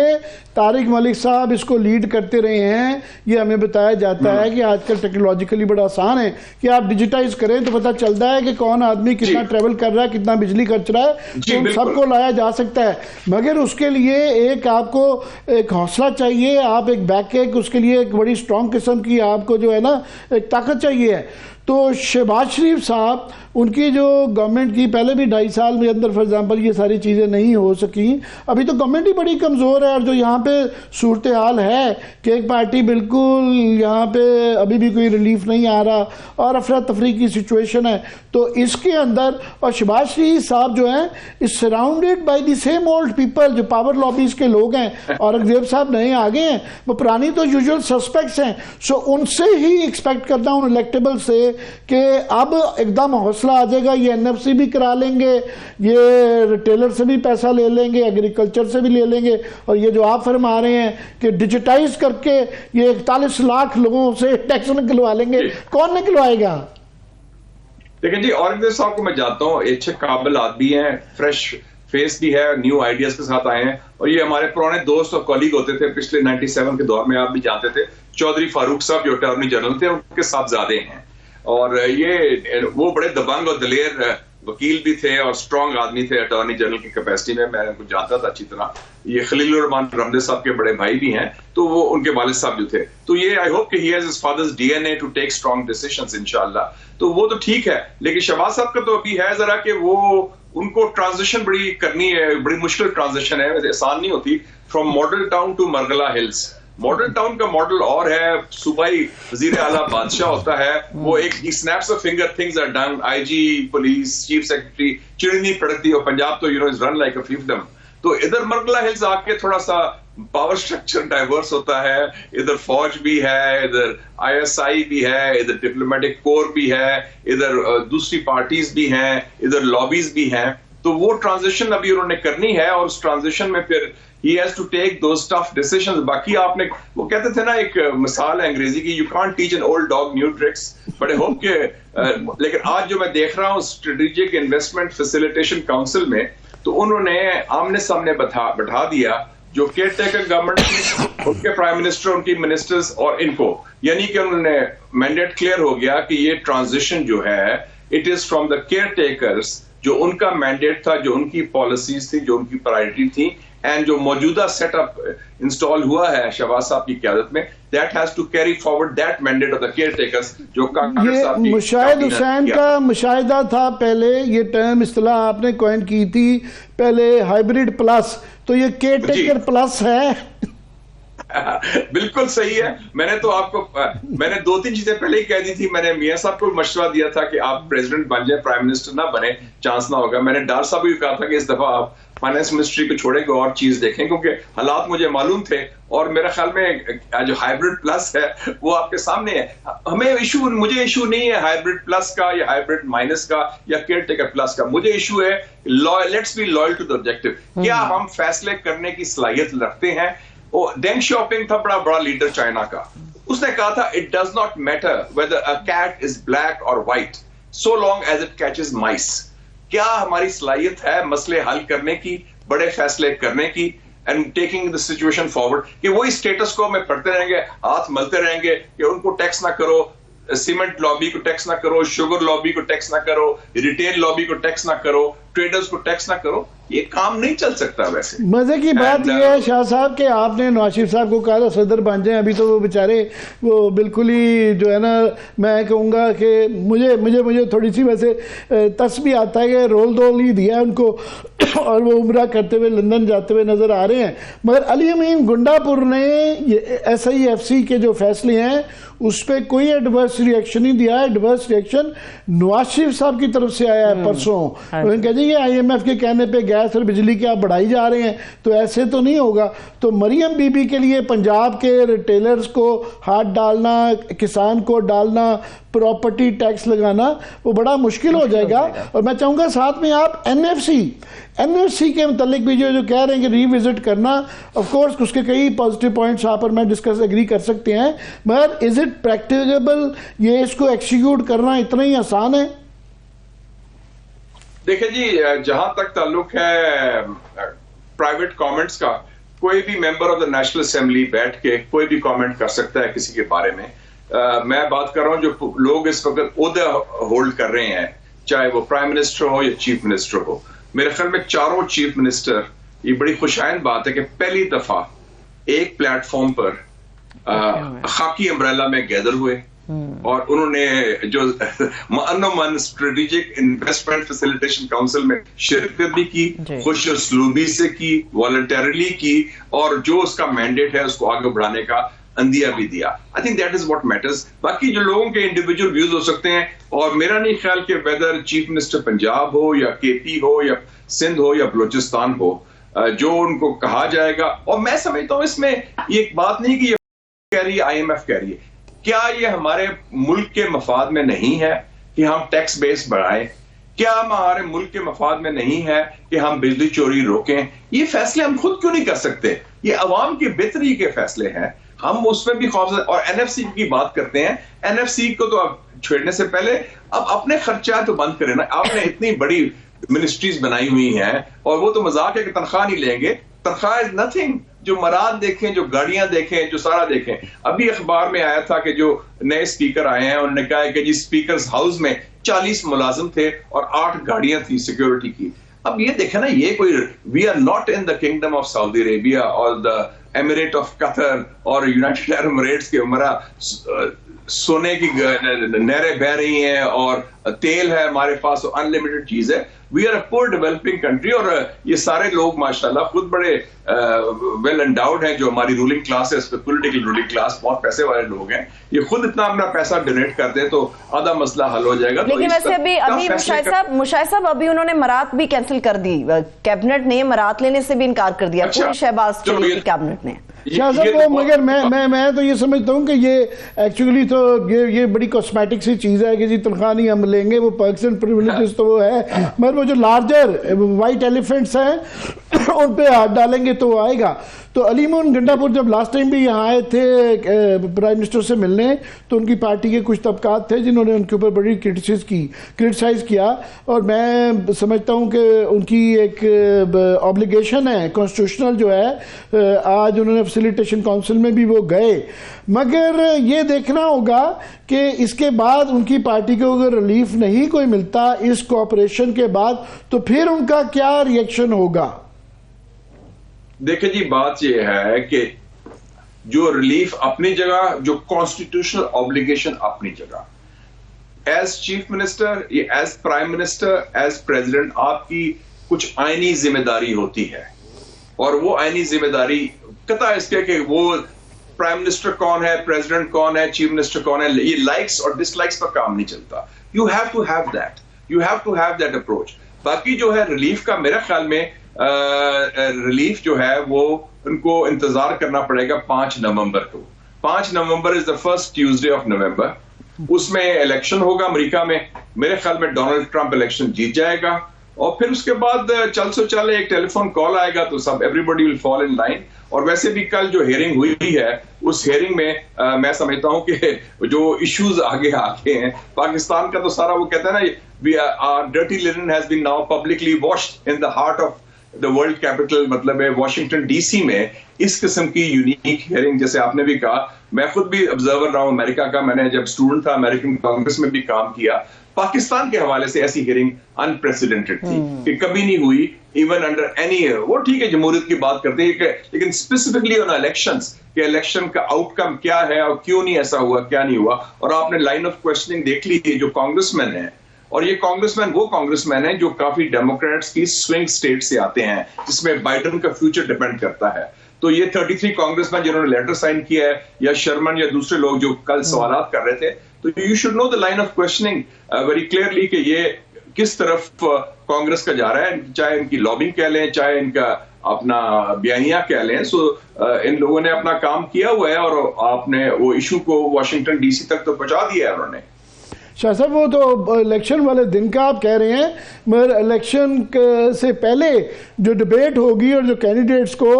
طارق ملک صاحب اس کو لیڈ کرتے رہے ہیں. یہ ہمیں بتایا جاتا ہے کہ آج کل ٹیکنالوجیکلی بڑا آسان ہے کہ آپ ڈیجیٹائز کریں تو پتہ چلتا ہے کہ کون آدمی کتنا ٹریول کر رہا ہے, کتنا بجلی خرچ رہا ہے, تو سب کو لایا جا سکتا ہے. مگر اس کے لیے ایک آپ کو ایک حوصلہ چاہیے, آپ ایک بیک ایک, اس کے لیے ایک بڑی اسٹرانگ قسم کی آپ کو جو ہے نا ایک طاقت چاہیے ہے. تو شہباز شریف صاحب ان کی جو گورنمنٹ کی پہلے بھی 2.5 سال میں اندر فار ایگزامپل یہ ساری چیزیں نہیں ہو سکیں. ابھی تو گورنمنٹ ہی بڑی کمزور ہے, اور جو یہاں پہ صورتحال ہے کہ ایک پارٹی بالکل یہاں پہ ابھی بھی کوئی ریلیف نہیں آ رہا, اور افراتفری کی سچویشن ہے. تو اس کے اندر اور شہباز شریف صاحب جو ہیں is surrounded by the same old people, جو پاور لابیز کے لوگ ہیں. اورنگزیب صاحب نئے آگے ہیں, وہ پرانی تو یوزول سسپیکٹس ہیں. سو ان سے ہی ایکسپیکٹ کرتا ہوں الیکٹیبل سے کہ اب ایک دم حوصلہ آ جائے گا, یہ NFC بھی کرا لیں گے, یہ ریٹیلر سے بھی پیسہ لے لیں گے, ایگریکلچر سے بھی لے لیں گے, اور یہ جو آپ فرما رہے ہیں کہ ڈیجیٹائز کر کے یہ 41 لاکھ لوگوں سے ٹیکس نکلوا لیں گے. کون نکلوائے گا؟ دیکھیں جی, اورنگزیب صاحب کو میں جانتا ہوں, اچھے قابل آدمی ہیں, فریش فیس بھی ہے, نیو آئیڈیاز کے ساتھ آئے ہیں, اور یہ ہمارے پرانے دوست اور کولیگ ہوتے تھے پچھلے 97 کے دور میں, آپ بھی جانتے تھے. چودھری فاروق صاحب جو اٹارنی جنرل تھے, ان کے صاحبزادے ہیں, اور یہ وہ بڑے دبنگ اور دلیر وکیل بھی تھے اور اسٹرانگ آدمی تھے اٹارنی جنرل کی کیپیسٹی میں. میں ان کو جانتا تھا اچھی طرح. یہ خلیل الرحمان رمدے صاحب کے بڑے بھائی بھی ہیں, تو وہ ان کے والد صاحب جو تھے. تو یہ آئی ہوپ کہ he has his father's DNA to take strong decisions انشاءاللہ. تو وہ تو ٹھیک ہے, لیکن شہباز صاحب کا تو ابھی ہے ذرا کہ وہ ان کو ٹرانزیشن بڑی کرنی ہے, بڑی مشکل ٹرانزیشن ہے, آسان نہیں ہوتی. From Model Town to Margalla hills. Model Town کا ماڈل اور ہے, صوبائی وزیر اعلیٰ بادشاہ ہوتا ہے, وہ ایک snaps a finger things are done, IG police chief secretary چڑ نہیں پڑتی, اور پنجاب تو is run like a fiefdom. تو ادھر مرغلہ ہلز آ کے تھوڑا سا پاور سٹرکچر ڈائیورس ہوتا ہے, ادھر فوج بھی ہے, ادھر ISI بھی ہے, ادھر ڈپلومیٹک کور بھی ہے, ادھر دوسری پارٹیز بھی ہیں, ادھر لابیز بھی ہیں. تو وہ ٹرانزیشن ابھی انہوں نے کرنی ہے, اور اس ٹرانزیشن میں پھر he has to take those tough decisions. باقی آپ نے وہ کہتے تھے نا, ایک مثال ہے انگریزی کی, you can't teach an old dog new tricks. But I hope کہ لیکن آج جو میں دیکھ رہا ہوں اسٹریٹجک انویسٹمنٹ فیسیلیٹیشن کاؤنسل میں, تو انہوں نے آمنے سامنے بٹھا دیا جو کیئر ٹیکر گورنمنٹ کی, ان کے پرائم منسٹر, ان کی منسٹرز اور ان کو, یعنی کہ انہوں نے مینڈیٹ کلیئر ہو گیا کہ یہ ٹرانزیشن جو ہے it is from the care takers, جو ان کا مینڈیٹ تھا, جو ان کی پالیسیز تھی, جو ان کی پرائرٹی تھی, اینڈ جو موجودہ سیٹ اپ انسٹال ہوا ہے شہباز صاحب کی قیادت میں, that has to carry forward that mandate of the caretakers. جو یہ مشاہد حسین کا مشاہدہ تھا پہلے, یہ ٹرم اصطلاح آپ نے کوئن کی تھی پہلے, ہائیبریڈ پلس, تو یہ کیئر ٹیکر پلس ہے. بالکل صحیح ہے. میں نے تو آپ کو میں نے 2-3 چیزیں پہلے ہی کہہ دی تھی. میں نے میاں صاحب کو مشورہ دیا تھا کہ آپ پریزیڈنٹ بن جائیں, پرائم منسٹر نہ بنے, چانس نہ ہوگا. میں نے ڈار صاحب بھی کہا تھا کہ اس دفعہ آپ فائنانس منسٹری کو چھوڑیں گے اور چیز دیکھیں, کیونکہ حالات مجھے معلوم تھے. اور میرے خیال میں جو ہائیبرڈ پلس ہے وہ آپ کے سامنے ہے. مجھے ایشو نہیں ہے ہائیبرڈ پلس کا یا ہائیبرڈ مائنس کا یا کیئر ٹیکر پلس کا. مجھے ایشو ہے let's be loyal to the objective. کیا ہم فیصلے کرنے کی صلاحیت رکھتے ہیں؟ دینگ شاپنگ تھا بڑا لیڈر چائنا کا, اس نے کہا تھا it does not matter whether a cat is black or white so long as it catches mice. کیا ہماری صلاحیت ہے مسئلے حل کرنے کی, بڑے فیصلے کرنے کی, and taking the situation forward, کہ وہی اسٹیٹس کو میں پڑھتے رہیں گے, ہاتھ ملتے رہیں گے کہ ان کو ٹیکس نہ کرو, سیمنٹ لابی کو ٹیکس نہ کرو, شوگر لابی کو ٹیکس نہ کرو, ریٹیل لابی کو ٹیکس نہ کرو, ٹریڈرز کو ٹیکس نہ کرو. یہ کام نہیں چل سکتا. ویسے مزے کی بات یہ ہے شاہ صاحب کہ آپ نے نواز شریف صاحب کو کہا تھا صدر بن جائیں. ابھی تو وہ بیچارے وہ بالکل ہی جو ہے نا, میں کہوں گا کہ مجھے تھوڑی سی ویسے تس بھی آتا ہے کہ رول دول ہی دیا ہے ان کو اور وہ عمرہ کرتے ہوئے لندن جاتے ہوئے نظر آ رہے ہیں. مگر علی امین گنڈا پور نے SIFC کے جو فیصلے ہیں اس پہ کوئی ایڈورس ریئیکشن نہیں دیا ہے. ایڈورس ریئیکشن نواز شریف صاحب کی طرف سے آیا ہے پرسوں. انہوں نے کہا جی یہ IMF کے کہنے پہ گیس اور بجلی کے آپ بڑھائی جا رہے ہیں تو ایسے تو نہیں ہوگا. تو مریم بی بی کے لیے پنجاب کے ریٹیلرز کو ہاتھ ڈالنا, کسان کو ڈالنا, پراپرٹی ٹیکس لگانا وہ بڑا مشکل ہو جائے گا. اور میں چاہوں گا ساتھ میں آپ NFC کے متعلق بھی جو کہہ رہے ہیں کہ ری وزٹ کرنا, آف کورس اس کے کئی پازیٹیو پوائنٹس آپ اور میں ڈسکس ایگری کر سکتے ہیں, مگر از اٹ پریکٹیکیبل, یہ اس کو ایکسیکیوٹ کرنا اتنا ہی آسان ہے؟ دیکھیں جی, جہاں تک تعلق ہے پرائیویٹ کامنٹس کا, کوئی بھی member of the national assembly بیٹھ کے کوئی بھی کامنٹ کر سکتا ہے کسی کے بارے میں. میں بات کر رہا ہوں جو لوگ اس وقت عہدہ ہولڈ کر رہے ہیں, چاہے وہ پرائم منسٹر ہو یا چیف منسٹر ہو. میرے خیال میں چاروں چیف منسٹر, یہ بڑی خوشائند بات ہے کہ پہلی دفعہ ایک پلیٹ فارم پر خاکی امبریلا میں گیدر ہوئے اور انہوں نے جو من اسٹریٹجک انویسٹمنٹ فیسیلیٹیشن کاؤنسل میں شرکت بھی کی, خوش اسلوبی سے کی, والنٹریلی کی, اور جو اس کا مینڈیٹ ہے اس کو آگے بڑھانے کا اندیا بھی دیا. I think that is what matters. باقی جو لوگوں کے انڈیویجول ویوز ہو سکتے ہیں, اور میرا نہیں خیال کہ ویدر چیف منسٹر پنجاب ہو یا KP ہو یا سندھ ہو یا بلوچستان ہو, جو ان کو کہا جائے گا. اور میں سمجھتا ہوں اس میں یہ ایک بات نہیں کہ یہ کہہ رہی ہے IMF کہہ رہی ہے, کیا یہ ہمارے ملک کے مفاد میں نہیں ہے کہ ہم ٹیکس بیس بڑھائیں؟ کیا ہمارے ملک کے مفاد میں نہیں ہے کہ ہم بجلی چوری روکیں؟ یہ فیصلے ہم خود کیوں نہیں کر سکتے؟ یہ عوام کی بہتری کے فیصلے ہیں, ہم اس میں بھی خوف. اور NFC کی بات کرتے ہیں, NFC کو تو اب چھیڑنے سے پہلے اب اپنے خرچات تو بند کریں نا. آپ نے اتنی بڑی منسٹریز بنائی ہوئی ہیں, اور وہ تو مذاق ہے کہ تنخواہ نہیں لیں گے. تنخواہ از نتھنگ. جو مراد دیکھیں, جو گاڑیاں دیکھیں, جو سارا دیکھیں. ابھی اخبار میں آیا تھا کہ جو نئے اسپیکر آئے ہیں انہوں نے کہا کہ جی اسپیکرز ہاؤس میں 40 ملازم تھے اور 8 گاڑیاں تھیں سیکیورٹی کی. اب یہ دیکھیں نا, یہ کوئی we are not in the kingdom of سعودی عربیہ اور دا ایمریٹ آف قطر اور یونائٹڈ عرب امریٹس کے عمرہ سونے کی نہریں بہ رہی ہیں اور تیل ہے ہمارے پاس, انلمیٹڈ چیز ہے. وی آر اے پور ڈیولپنگ کنٹری, اور یہ سارے لوگ ماشاءاللہ خود بڑے ویل انڈاؤڈ ہیں. جو ہماری رولنگ کلاس ہے, اس پہ پولیٹیکل رولنگ کلاس, بہت پیسے والے لوگ ہیں. یہ خود اتنا اپنا پیسہ ڈونیٹ کر دیں تو آدھا مسئلہ حل ہو جائے گا. لیکن ویسے ابھی مشاہد صاحب ابھی انہوں نے مرات بھی کینسل کر دی, کیبنٹ نے مرات لینے سے بھی انکار کر دیا پوری شہباز شریف کی کیبنٹ نے. شاہ صاحب مگر میں تو یہ سمجھتا ہوں کہ یہ ایکچولی تو یہ بڑی کاسمیٹک سی چیز ہے کہ جی تنخواہ نہیں ہم لیں گے, وہ پرکس پریویلیجز تو وہ ہے, مگر وہ جو لارجر وائٹ ایلیفنٹس ہیں ان پہ ہاتھ ڈالیں گے تو وہ آئے گا. تو علی امین گنڈا پور جب لاسٹ ٹائم بھی یہاں آئے تھے پرائم منسٹر سے ملنے, تو ان کی پارٹی کے کچھ طبقات تھے جنہوں نے ان کے اوپر بڑی کرٹیسائز کیا, اور میں سمجھتا ہوں کہ ان کی ایک آبلیگیشن ہے کانسٹیٹیوشنل جو ہے, آج انہوں نے فیسیلیٹیشن کونسل میں بھی وہ گئے. مگر یہ دیکھنا ہوگا کہ اس کے بعد ان کی پارٹی کو اگر ریلیف نہیں کوئی ملتا اس کوآپریشن کے بعد, تو پھر ان کا کیا ریئیکشن ہوگا. دیکھیں جی, بات یہ ہے کہ جو ریلیف اپنی جگہ, جو کانسٹیٹیوشنل آبلیگیشن اپنی جگہ, as chief minister, as prime minister, as president, آپ کی کچھ آئینی ذمہ داری ہوتی ہے, اور وہ آئینی ذمہ داری قطع اس کے کہ وہ پرائم منسٹر کون ہے, پریزیڈنٹ کون ہے, چیف منسٹر کون ہے, یہ لائکس اور ڈس لائکس پر کام نہیں چلتا. You have to have that approach. باقی جو ہے ریلیف کا, میرے خیال میں ریلیف جو ہے وہ ان کو انتظار کرنا پڑے گا 5 نومبر کو. 5 November is the first Tuesday of November. اس میں الیکشن ہوگا امریکہ میں. میرے خیال میں ڈونلڈ ٹرمپ الیکشن جیت جائے گا, اور پھر اس کے بعد چل ایک ٹیلی فون کال آئے گا تو سب every body will fall in line. اور ویسے بھی کل جو ہیئرنگ ہوئی ہے اس ہیئرنگ میں میں سمجھتا ہوں کہ جو ایشوز آگے ہیں پاکستان کا, تو سارا وہ کہتے ہیں نا dirty linen has been now publicly washed in the heart of the world capital, مطلب ہے واشنگٹن ڈی سی میں اس قسم کی یونیک ہیئرنگ. جیسے آپ نے بھی کہا, میں خود بھی آبزرور رہا ہوں امریکہ کا, میں نے جب اسٹوڈنٹ تھا امریکن کانگریس میں بھی کام کیا. پاکستان کے حوالے سے ایسی ہیئرنگ انپریسیڈنٹڈ تھی کہ کبھی نہیں ہوئی, ایون انڈر اینی. وہ ٹھیک ہے جمہوریت کی بات کرتے ہیں لیکن اسپیسیفکلی آن الیکشنز, کہ الیکشن کا آؤٹ کم کیا ہے اور کیوں نہیں ایسا ہوا, کیا نہیں ہوا. اور آپ نے لائن آف کوشچننگ دیکھ لی تھی جو کانگریس مین ہیں, اور یہ کانگریس مین وہ کانگریس مین ہیں جو کافی ڈیموکریٹس کی سوئنگ اسٹیٹ سے آتے ہیں جس میں بائیڈن کا فیوچر ڈیپینڈ کرتا ہے. تو یہ 33 کانگریس مین جنہوں نے لیٹر سائن کیا ہے, یا شرمن یا دوسرے لوگ جو کل سوالات کر رہے تھے, تو you should know the line of questioning very clearly کہ یہ کس طرف کانگریس کا جا رہا ہے, چاہے ان کی لابنگ کہہ لیں, چاہے ان کا اپنا بیانیہ کہہ لیں. سو ان لوگوں نے اپنا کام کیا ہوا ہے, اور آپ نے وہ ایشو کو واشنگٹن ڈی سی تک تو پہنچا دیا ہے انہوں نے. شاہ صاحب وہ تو الیکشن والے دن کا آپ کہہ رہے ہیں, مگر الیکشن سے پہلے جو ڈبیٹ ہوگی اور جو کینڈیڈیٹس کو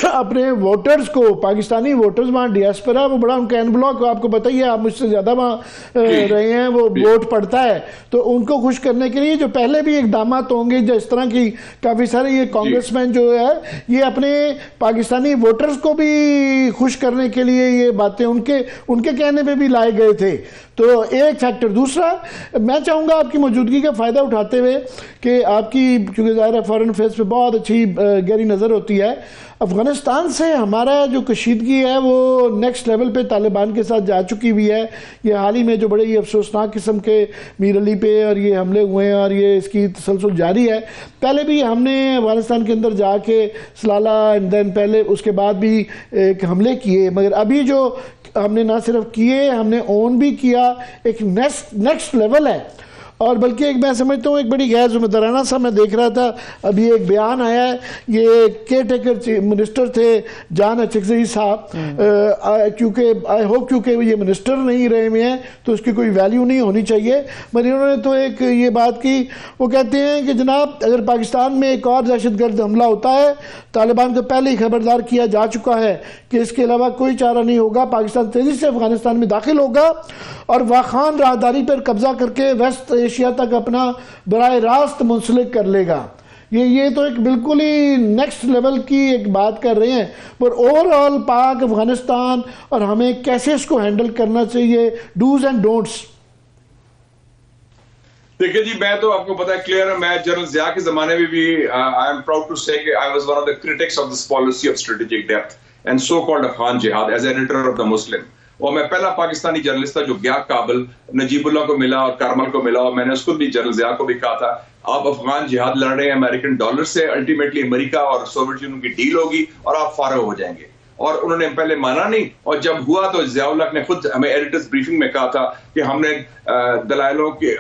اپنے ووٹرز کو, پاکستانی ووٹرز وہاں ڈیاسپورا, وہ بڑا ان کا این بلاک آپ کو بتائیے, آپ مجھ سے زیادہ وہاں رہے ہیں, وہ ووٹ پڑتا ہے, تو ان کو خوش کرنے کے لیے جو پہلے بھی اقدامات ہوں گے, جو اس طرح کی کافی سارے یہ کانگریس مین جو ہے یہ اپنے پاکستانی ووٹرز کو بھی خوش کرنے کے لیے یہ باتیں ان کے کہنے پہ بھی لائے گئے تھے. تو ایک فیکٹر. دوسرا, میں چاہوں گا آپ کی موجودگی کا فائدہ اٹھاتے ہوئے کہ آپ کی چونکہ ظاہر ہے فارن افیئرس پہ بہت اچھی گہری نظر ہوتی ہے, افغانستان سے ہمارا جو کشیدگی ہے وہ نیکسٹ لیول پہ طالبان کے ساتھ جا چکی ہوئی ہے. یہ حال ہی میں جو بڑے یہ افسوسناک قسم کے میر علی پہ اور یہ حملے ہوئے ہیں, اور یہ اس کی تسلسل جاری ہے. پہلے بھی ہم نے افغانستان کے اندر جا کے سلالہ اینڈ دین پہلے اس کے بعد بھی حملے کیے, مگر ابھی جو ہم نے نہ صرف کیے, ہم نے اون بھی کیا, ایک نیکسٹ لیول ہے. اور بلکہ ایک میں سمجھتا ہوں ایک بڑی غیر ذمہ دارانہ سا, میں دیکھ رہا تھا ابھی ایک بیان آیا ہے, یہ کیئر ٹیکر منسٹر تھے جان اچکزئی صاحب, کیونکہ یہ منسٹر نہیں رہے ہوئے ہیں تو اس کی کوئی ویلیو نہیں ہونی چاہیے, مگر انہوں نے تو ایک یہ بات کی, وہ کہتے ہیں کہ جناب اگر پاکستان میں ایک اور دہشت گرد حملہ ہوتا ہے, طالبان کو پہلے ہی خبردار کیا جا چکا ہے کہ اس کے علاوہ کوئی چارہ نہیں ہوگا, پاکستان تیزی سے افغانستان میں داخل ہوگا اور واخان راہداری پر قبضہ کر کے ویسٹ ایشیا تک اپنا براہ راست منسلک کر لے گا. یہ تو ایک بالکل ہی نیکسٹ لیول کی ایک بات کر رہے ہیں. پر اوور آل پاک افغانستان اور ہمیں کیسے اس کو ہینڈل کرنا چاہیے, ڈوز اینڈ ڈونٹس. دیکھیں جی, میں تو آپ کو پتا ہے کلیئر ہے, میں جنرل ضیاء کے زمانے میں بھی I am proud to say کہ I was one of the critics of this policy of strategic depth and so-called Afghan jihad as editor of the Muslim. اور میں پہلا پاکستانی جرنلسٹ تھا جو گیا کابل, نجیب اللہ کو ملا اور کارمل کو ملا, اور میں نے اس کو بھی جنرل ضیاء کو بھی کہا تھا آپ افغان جہاد لڑ رہے ہیں امریکن ڈالر سے, الٹیمیٹلی امریکہ اور سوویت یونین کی ڈیل ہوگی اور آپ فارغ ہو جائیں گے. اور انہوں نے پہلے مانا نہیں, اور جب ہوا تو ضیاء الحق نے خود ہمیں ایڈیٹرز بریفنگ میں کہا تھا کہ ہم نے دلائلوں کے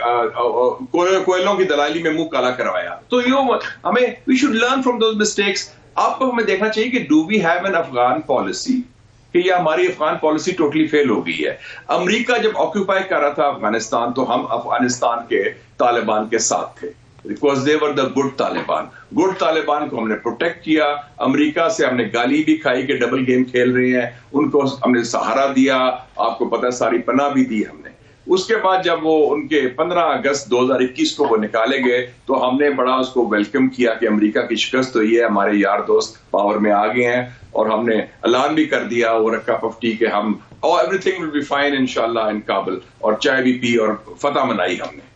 کوئلوں کی دلائلی میں منہ کالا کروایا. تو ہمیں we should learn from those mistakes. آپ کو ہمیں دیکھنا چاہیے کہ do we have an Afghan policy, کہ یہ ہماری افغان پالیسی ٹوٹلی فیل ہو گئی ہے. امریکہ جب آکوپائی کر رہا تھا افغانستان تو ہم افغانستان کے طالبان کے ساتھ تھے, because they were the good Taliban. Good Taliban کو ہم نے پروٹیکٹ کیا. امریکہ سے ہم نے گالی بھی کھائی کہ ڈبل گیم کھیل رہے ہیں, ان کو ہم نے سہارا دیا, آپ کو پتہ ساری پناہ بھی دی ہم نے. اس کے بعد جب وہ ان کے 15 اگست 2021 کو وہ نکالے گئے تو ہم نے بڑا اس کو ویلکم کیا کہ امریکہ کی شکست ہوئی ہے, ہمارے یار دوست پاور میں آ گئے ہیں, اور ہم نے اعلان بھی کر دیا over a cup of tea کہ ہم everything will be fine انشاءاللہ ان کابل, اور چائے بھی پی اور فتح منائی ہم نے.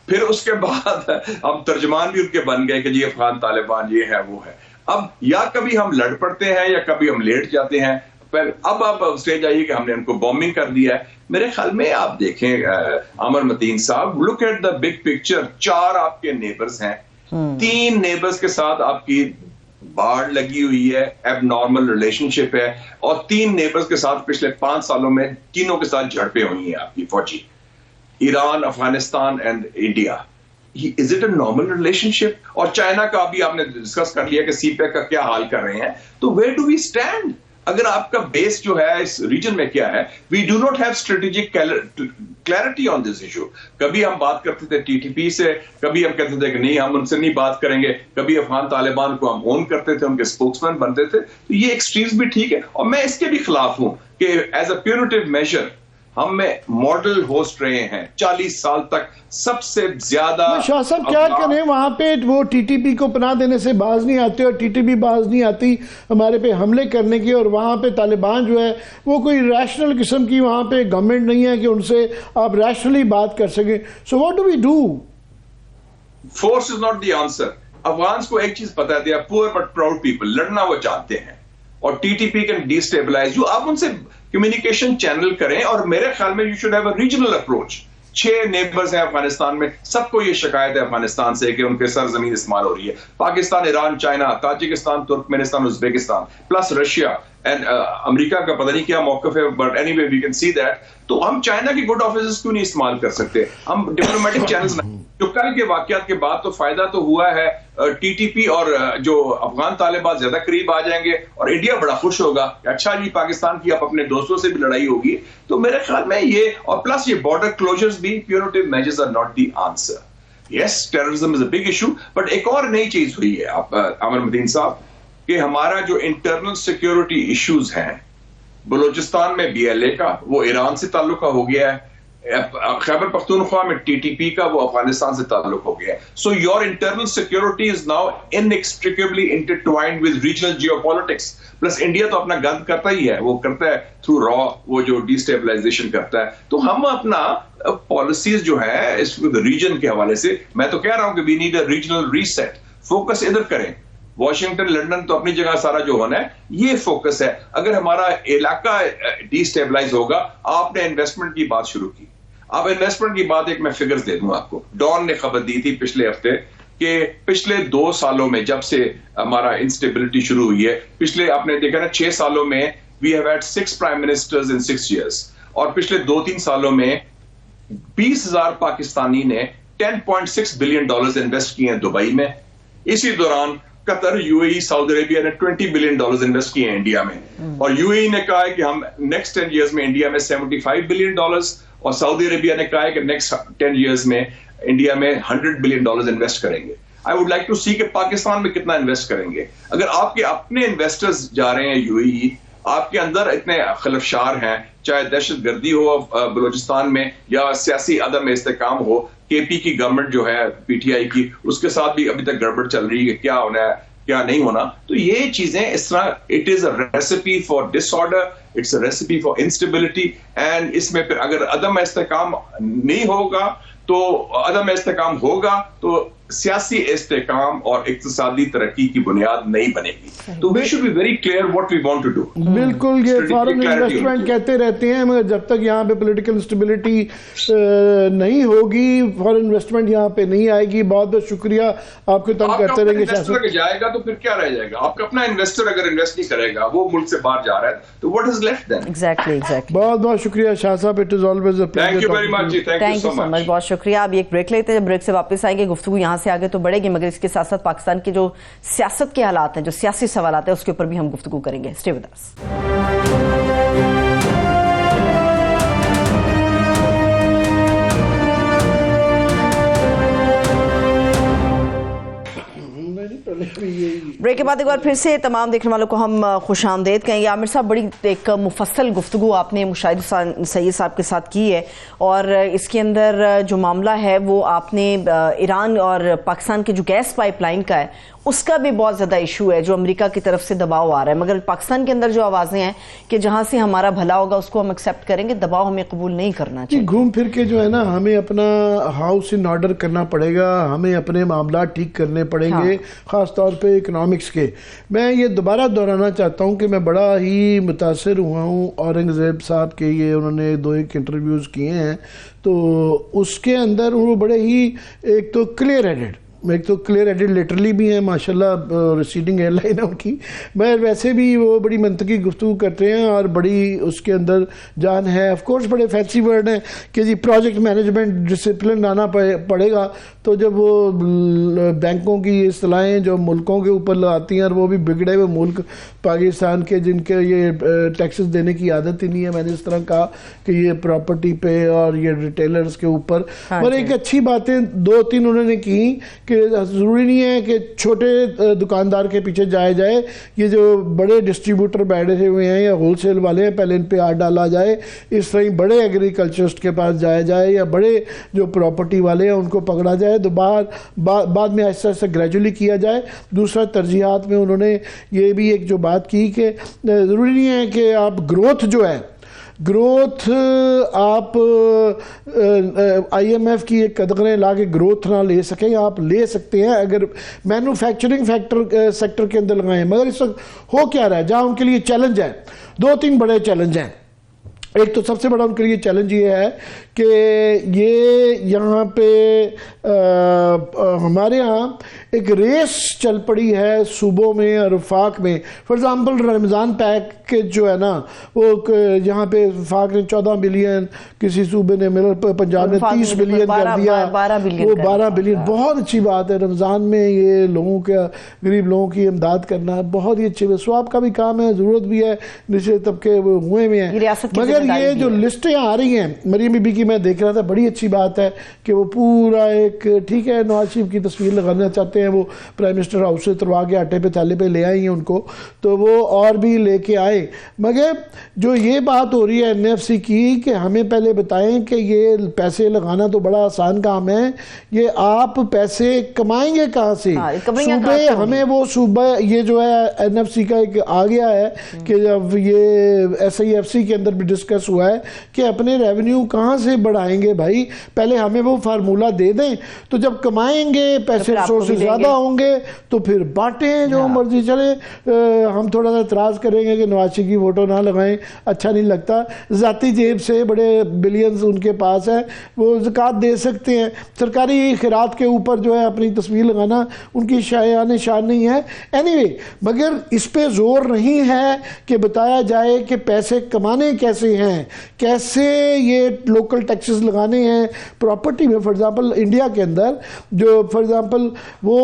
پھر اس کے بعد ہم ترجمان بھی ان کے بن گئے کہ جی افغان طالبان یہ ہے وہ ہے. اب یا کبھی ہم لڑ پڑتے ہیں یا کبھی ہم لیٹ جاتے ہیں. اب آپ اسٹیج آئیے کہ ہم نے ان کو بومبنگ کر دیا ہے. میرے خیال میں آپ دیکھیں Aamir Mateen sahab, look at the big picture. 4 آپ کے نیبرز ہیں, 3 نیبرز کے ساتھ آپ کی باڑ لگی ہوئی ہے, ایب نارمل ریلیشن شپ ہے, اور 3 نیبرز کے ساتھ پچھلے 5 سالوں میں تینوں کے ساتھ جھڑپیں ہوئی ہیں آپ کی فوجی, Iran, Afghanistan and India. Is it a normal relationship? اور چائنا کا بھی آپ نے ڈسکس کر لیا کہ سی پیک کا کیا حال کر رہے ہیں. تو ویئر ڈو وی اسٹینڈ؟ اگر آپ کا بیس جو ہے اس ریجن میں کیا ہے, we do not have strategic clarity on this issue. کبھی ہم بات کرتے تھے ٹی ٹی پی سے, کبھی ہم کہتے تھے کہ نہیں ہم ان سے نہیں بات کریں گے, کبھی افغان طالبان کو ہم اون کرتے تھے, ان کے اسپوکس مین بنتے تھے. تو یہ ایکسٹریمز بھی ٹھیک ہے, اور میں اس کے بھی خلاف ہوں کہ ایز اے پیونیٹیو میجر ہم میں ماڈل ہوسٹ رہے ہیں 40 سال تک سب سے زیادہ. شاہ صاحب کیا کریں, وہاں پہ وہ ٹی ٹی پی کو پناہ دینے سے باز نہیں آتے, اور ٹی ٹی پی باز نہیں آتی ہمارے پہ حملے کرنے کی, اور وہاں پہ طالبان جو ہے وہ کوئی ریشنل قسم کی وہاں پہ گورنمنٹ نہیں ہے کہ ان سے آپ ریشنلی بات کر سکیں. So what do we do? Force is not the answer. Afghans کو ایک چیز پتا ہے, they are poor but proud people. لڑنا وہ جانتے ہیں, اور T T P can destabilize you. آپ ان سے کمیونیکیشن چینل کریں, اور میرے خیال میں you should have a regional approach. 6 neighbours ہیں افغانستان میں, سب کو یہ شکایت ہے افغانستان سے کہ ان کے سرزمین استعمال ہو رہی ہے. Pakistan, Iran, China, Tajikistan, Turkmenistan, Uzbekistan, plus Russia and امریکہ کا پتہ نہیں کیا موقف ہے, but anyway we can see that. تو ہم چائنا کی گڈ آفیسز کیوں نہیں استعمال کر سکتے؟ ہم ڈپلومیٹک چینلز جو کل کے واقعات کے بعد تو فائدہ تو ہوا ہے ٹی ٹی پی, اور جو افغان طالبان زیادہ قریب آ جائیں گے, اور انڈیا بڑا خوش ہوگا کہ اچھا جی پاکستان کی اب اپنے دوستوں سے بھی لڑائی ہوگی. تو میرے خیال میں یہ, اور پلس یہ بارڈر کلوزرز بھی, punitive measures are not the answer. Yes, terrorism is a big issue, but ایک اور نئی چیز ہوئی ہے عامر مدین صاحب, کہ ہمارا جو انٹرنل سیکیورٹی ایشوز ہیں, بلوچستان میں بی ایل اے کا وہ ایران سے تعلق ہو گیا ہے, خیبر پختونخوا میں ٹی ٹی پی کا وہ افغانستان سے تعلق ہو گیا ہے. So your internal security is now inextricably intertwined with regional geopolitics. Plus India تو اپنا گند کرتا ہی ہے, وہ کرتا ہے تھرو را, وہ جو ڈی اسٹیبلائزیشن کرتا ہے. تو ہم اپنا پالیسیز جو ہے اس ریجن کے حوالے سے, میں تو کہہ رہا ہوں کہ we need a regional reset. Focus ادھر کریں. واشنگٹن, لنڈن تو اپنی جگہ سارا جو ہونا ہے یہ فوکس ہے. اگر ہمارا علاقہ ڈی اسٹیبلائز ہوگا, آپ نے انویسٹمنٹ کی بات شروع کی, آپ انویسٹمنٹ کی بات, ایک میں فگرز دے دوں آپ کو. ڈان نے خبر دی تھی پچھلے ہفتے کہ پچھلے 2 سالوں میں جب سے ہمارا انسٹیبلٹی شروع ہوئی ہے, پچھلے آپ نے دیکھا نا 6 سالوں میں we have had 6 prime ministers in 6 years, اور پچھلے 2-3 سالوں میں 20,000 پاکستانی نے $10.6 بلین انویسٹ کیے ہیں دبئی میں. اسی دوران قطر, یو اے ای, سعودی عربیہ نے $20 بلین انویسٹ کیے ہیں انڈیا میں, اور یو اے ای نے کہا ہے کہ ہم نیکسٹ 10 ایئرز میں انڈیا میں $75 بلین, اور سعودی عربیہ نے کہا ہے کہ نیکسٹ 10 ایئرز میں انڈیا میں $100 بلین انویسٹ کریں گے. آئی ووڈ لائک ٹو سی کہ پاکستان میں کتنا انویسٹ کریں گے. اگر آپ کے اپنے انویسٹرز جا رہے ہیں یو اے ای, آپ کے اندر اتنے خلفشار ہیں, چاہے دہشت گردی ہو بلوچستان میں, یا سیاسی عدم استحکام ہو, کے پی کی گورنمنٹ جو ہے پی ٹی آئی کی, اس کے ساتھ بھی ابھی تک گڑبڑ چل رہی ہے کہ کیا ہونا ہے کیا نہیں ہونا. تو یہ چیزیں اس طرح, it is a recipe for disorder, it's a recipe for instability. And اس میں پھر اگر عدم استحکام نہیں ہوگا تو عدم استحکام ہوگا تو سیاسی استحکام اور اقتصادی ترقی کی بنیاد نہیں بنے گی. تو we should be very clear what we want to do. بالکل, یہ فارن انویسٹمنٹ کہتے رہتے ہیں, مگر جب تک یہاں پہ پولیٹیکل اسٹیبلٹی نہیں ہوگی, فارن انویسٹمنٹ یہاں پہ نہیں آئے گی. بہت بہت شکریہ, آپ کو تنگ کرتے رہیں گے. انویسٹر جائے گا تو پھر کیا رہ جائے گا؟ آپ کا اپنا انویسٹر اگر انویسٹ نہیں کرے گا, وہ ملک سے باہر جا رہا ہے, تو what is left then? Exactly. بہت بہت شکریہ شاہ صاحب, it is always a pleasure. Thank you very much. Thank you so much. بہت شکریہ. اب ایک بریک لیتے ہیں, بریک سے واپس آئیں گے. گفتگو یہاں سے آگے تو بڑھے گی, مگر اس کے ساتھ ساتھ پاکستان کے جو سیاست کے حالات ہیں, جو سیاسی سوالات ہیں, اس کے اوپر بھی ہم گفتگو کریں گے. Stay with us. بریک کے بعد ایک بار پھر سے تمام دیکھنے والوں کو ہم خوش آمدید کہیں گے. عامر صاحب, بڑی ایک مفصل گفتگو آپ نے مشاہد سید صاحب کے ساتھ کی ہے, اور اس کے اندر جو معاملہ ہے وہ آپ نے ایران اور پاکستان کے جو گیس پائپ لائن کا ہے اس کا بھی بہت زیادہ ایشو ہے, جو امریکہ کی طرف سے دباؤ آ رہا ہے. مگر پاکستان کے اندر جو آوازیں ہیں کہ جہاں سے ہمارا بھلا ہوگا اس کو ہم ایکسیپٹ کریں گے, دباؤ ہمیں قبول نہیں کرنا چاہیے. گھوم پھر کے جو ہے نا, ہمیں اپنا ہاؤس ان آرڈر کرنا پڑے گا, ہمیں اپنے معاملات ٹھیک کرنے پڑیں گے, خاص طور پہ اکنامکس کے. میں یہ دوبارہ دہرانا چاہتا ہوں کہ میں بڑا ہی متاثر ہوا ہوں اورنگزیب صاحب کے, یہ انہوں نے 2-1 انٹرویوز کیے ہیں, تو اس کے اندر وہ بڑے ہی ایک تو کلیئر ہیڈڈ, ایک تو کلیئر ایڈڈ لیٹرلی بھی ہیں ماشاءاللہ، ریسیڈنگ ایئر لائن ہے ان کی، مگر ویسے بھی وہ بڑی منطقی گفتگو کرتے ہیں اور بڑی اس کے اندر جان ہے. آف کورس بڑے فینسی ورڈ ہیں کہ جی پروجیکٹ مینجمنٹ ڈسپلن آنا پڑے گا، تو جب وہ بینکوں کی اصطلاحیں جو ملکوں کے اوپر آتی ہیں، اور وہ بھی بگڑے ہوئے ملک پاکستان کے جن کے یہ ٹیکسز دینے کی عادت ہی نہیں ہے، میں نے اس طرح کہا کہ یہ پراپرٹی پہ اور یہ ریٹیلرز کے اوپر. اور ایک اچھی باتیں 2-3 انہوں نے کی کہ ضروری نہیں ہے کہ چھوٹے دکاندار کے پیچھے جایا جائے، یہ جو بڑے ڈسٹریبیوٹر بیٹھے ہوئے ہیں یا ہول سیل والے ہیں پہلے ان پہ ہاتھ ڈالا جائے، اس طرح ہی بڑے ایگریکلچرسٹ کے پاس جایا جائے یا بڑے جو پراپرٹی والے ہیں ان کو پکڑا جائے، تو بعد میں آہستہ آہستہ گریجولی کیا جائے. دوسرا ترجیحات میں انہوں نے یہ بھی ایک جو بات کی کہ ضروری نہیں ہے کہ آپ گروتھ جو ہے گروتھ آپ آئی ایم ایف کی ایک قدریں لا کے گروتھ نہ لے سکیں، آپ لے سکتے ہیں اگر مینوفیکچرنگ سیکٹر کے اندر لگائیں. مگر اس وقت ہو کیا رہا ہے جہاں ان کے لیے چیلنج ہے، 2-3 بڑے چیلنج ہیں. ایک تو سب سے بڑا ان کے لیے چیلنج یہ ہے کہ یہ یہاں پہ ہمارے ہاں ایک ریس چل پڑی ہے صوبوں میں اور وفاق میں. فار ایگزامپل رمضان پیکج جو ہے نا، وہ یہاں پہ وفاق نے 14 بلین، کسی صوبے نے پنجاب نے 30 بلین کر دیا، وہ 12 بلین. بہت اچھی بات ہے، رمضان میں یہ لوگوں کا غریب لوگوں کی امداد کرنا بہت ہی اچھی بات، ثواب کا بھی کام ہے، ضرورت بھی ہے، نچلے طبقے وہ ہوئے ہوئے ہیں. مگر یہ جو لسٹیں آ رہی ہیں مریم بی بی کی، میں دیکھ رہا تھا، بڑی اچھی بات ہے کہ وہ پورا ایک ٹھیک ہے نواز شریف کی تصویر لگانا چاہتے ہیں، وہ پرائم منسٹر ہاؤس سے تروا کے آٹے پہ تھالے پہ لے آئی ہیں ان کو، تو وہ اور بھی لے کے آئے. مگر جو یہ بات ہو رہی ہے این ایف سی کی کہ ہمیں پہلے بتائیں کہ یہ پیسے لگانا تو بڑا آسان کام ہے، یہ آپ پیسے کمائیں گے کہاں سے؟ صوبے ہمیں وہ صوبہ یہ جو ہے این ایف سی کا ایک آ گیا ہے کہ جب یہ ایس آئی ایف سی کے اندر بھی ڈسکس ہوا ہے کہ اپنے ریونیو کہاں سے بڑھائیں گے بھائی، پہلے ہمیں وہ فارمولہ دے دیں، تو جب کمائیں گے پیسے سے زیادہ ہوں گے تو پھر بانٹیں جو مرضی چلے. ہم تھوڑا سا اعتراض کریں گے کہ نواز شریف کی فوٹو نہ لگائیں، اچھا نہیں لگتا، ذاتی جیب سے بڑے بلینز ان کے پاس ہے، وہ زکوٰۃ دے سکتے ہیں. سرکاری خیرات کے اوپر جو ہے اپنی تصویر لگانا ان کی شایان شان نہیں ہے. اینی وے، مگر اس پہ زور نہیں ہے کہ بتایا جائے کہ پیسے کمانے کیسے ہیں، کیسے یہ لوکل ٹیکسز لگانے ہیں پراپرٹی میں. فار ایگزامپل انڈیا کے اندر جو فار ایگزامپل وہ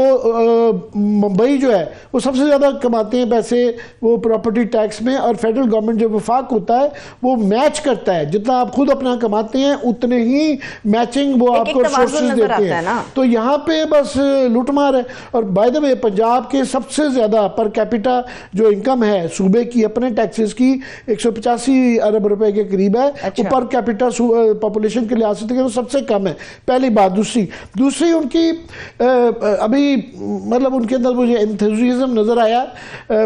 ممبئی جو ہے وہ سب سے زیادہ کماتے ہیں پیسے وہ پراپرٹی ٹیکس میں، اور فیڈرل گورنمنٹ جو وفاق ہوتا ہے وہ میچ کرتا ہے، جتنا آپ خود اپنا کماتے ہیں اتنے ہی میچنگ وہ آپ کو ریسورسز دیتے ہیں. تو یہاں پہ بس لوٹ مار ہے. اور بائی دا وے پنجاب کے سب سے زیادہ پر کیپیٹا جو انکم ہے صوبے کی اپنے ٹیکسز کی 185 ارب روپے کے قریب ہے، وہ پر کیپیٹا پاپولیشن کے لحاظ سے سب سے کم ہے. پہلی بات. دوسری ان کی ابھی مطلب ان کے اندر مجھے انتھوزیزم نظر آیا،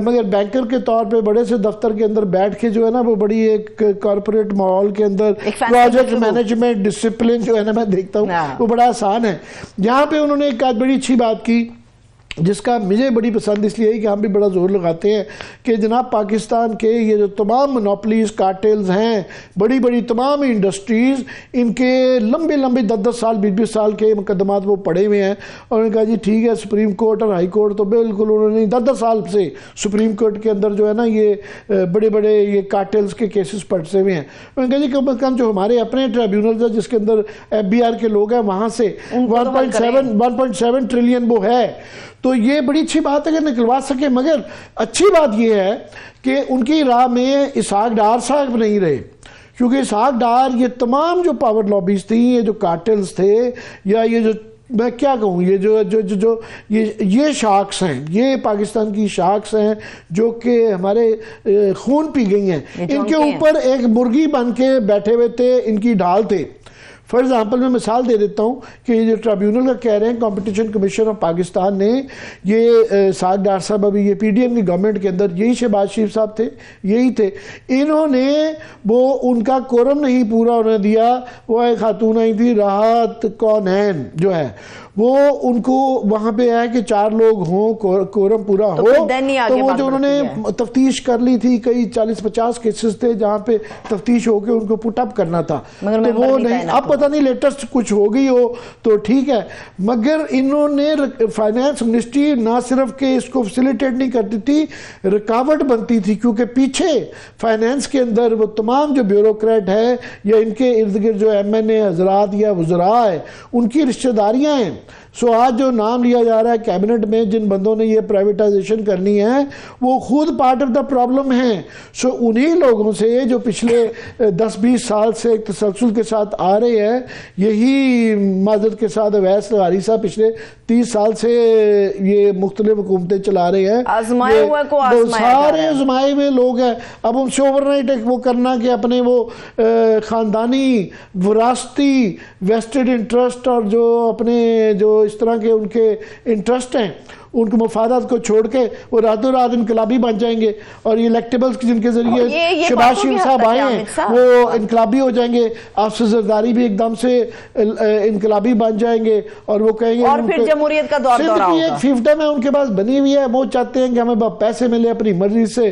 مگر بینکر کے طور پہ بڑے سے دفتر کے اندر بیٹھ کے جو ہے نا وہ بڑی ایک کارپوریٹ ماحول کے اندر پروجیکٹ مینجمنٹ ڈسپلن جو ہے نا میں دیکھتا ہوں وہ بڑا آسان ہے. یہاں پہ انہوں نے ایک بڑی اچھی بات کی جس کا مجھے بڑی پسند اس لیے ہے کہ ہم بھی بڑا زور لگاتے ہیں کہ جناب پاکستان کے یہ جو تمام منوپلیز کارٹیلز ہیں، بڑی بڑی تمام انڈسٹریز، ان کے لمبے 10 سال 20 سال کے مقدمات وہ پڑے ہوئے ہیں. اور انہوں نے کہا جی ٹھیک ہے سپریم کورٹ اور ہائی کورٹ تو بالکل انہوں نے 10 سال سے سپریم کورٹ کے اندر جو ہے نا یہ بڑے یہ کارٹیلز کے کیسز پڑھتے ہوئے ہیں. انہوں نے کہا جی کم از کم جو ہمارے اپنے ٹریبیونلز ہیں جس کے اندر ایف بی آر کے لوگ ہیں وہاں سے 1.7 ٹریلین وہ ہے، تو یہ بڑی اچھی بات ہے کہ نکلوا سکے. مگر اچھی بات یہ ہے کہ ان کی راہ میں اسحاق ڈار صاحب نہیں رہے، کیونکہ اسحاق ڈار یہ تمام جو پاور لابیز تھیں، یہ جو کارٹلز تھے، یا یہ جو میں کیا کہوں یہ شاخس ہیں، یہ پاکستان کی شاخس ہیں جو کہ ہمارے خون پی گئی ہیں، ان کے اوپر ایک مرغی بن کے بیٹھے ہوئے تھے، ان کی ڈھال تھے. فار ایگزامپل میں مثال دے دیتا ہوں کہ یہ جو ٹریبیونل کا کہہ رہے ہیں کمپٹیشن کمیشن آف پاکستان نے یہ اسحاق ڈار صاحب ابھی یہ پی ڈی ایم کی گورنمنٹ کے اندر یہی شہباز شریف صاحب تھے، یہی تھے، انہوں نے وہ ان کا کورم نہیں پورا ہونے دیا. وہ ایک خاتون آئی تھی راحت کونین جو ہے، وہ ان کو وہاں پہ ہے کہ 4 لوگ ہوں، کورم پورا ہو، تو وہ جو انہوں نے تفتیش کر لی تھی، کئی 40-50 کیسز تھے جہاں پہ تفتیش ہو کے ان کو پٹ اپ کرنا تھا، تو وہ نہیں، اب پتہ نہیں لیٹسٹ کچھ ہو گئی ہو تو ٹھیک ہے، مگر انہوں نے فائنانس منسٹری نہ صرف کہ اس کو فیسیلیٹیٹ نہیں کرتی تھی، رکاوٹ بنتی تھی، کیونکہ پیچھے فائنانس کے اندر وہ تمام جو بیوروکریٹ ہے یا ان کے ارد گرد جو ایم این اے حضرات یا وزراء ہیں ان کی رشتہ داریاں ہیں. سو آج جو نام لیا جا رہا ہے کیبنٹ میں جن بندوں نے یہ پرائیویٹائزیشن کرنی ہے وہ خود پارٹ آف دا پرابلم ہیں. سو انہی لوگوں سے جو پچھلے 10-20 سال سے ایک تسلسل کے ساتھ آ رہے ہیں، یہی معذرت کے ساتھ اویس لغاری صاحب پچھلے 30 سال سے یہ مختلف حکومتیں چلا رہے ہیں، آزمائے ہوئے کو آزمایا جا رہا ہے، سارے آزمائے ہوئے لوگ ہیں. اب ان سے اوور نائٹ وہ کرنا کہ اپنے وہ خاندانی وراثتی ویسٹڈ انٹرسٹ اور جو اپنے جو اس طرح کے ان کے انٹرسٹ ہیں ان کو مفادات کو چھوڑ کے وہ راتوں رات انقلابی بن جائیں گے، اور یہ الیکٹیبلز جن کے ذریعے شہباز شریف صاحب آئے ہیں وہ انقلابی ہو جائیں گے، آفس زرداری بھی ایک دم سے انقلابی بن جائیں گے، اور وہ کہیں گے اور پھر جمہوریت کا دور دورہ ہوگا. ایک فیفڈم ہے ان کے پاس بنی ہوئی ہے، وہ چاہتے ہیں کہ ہمیں پیسے ملے اپنی مرضی سے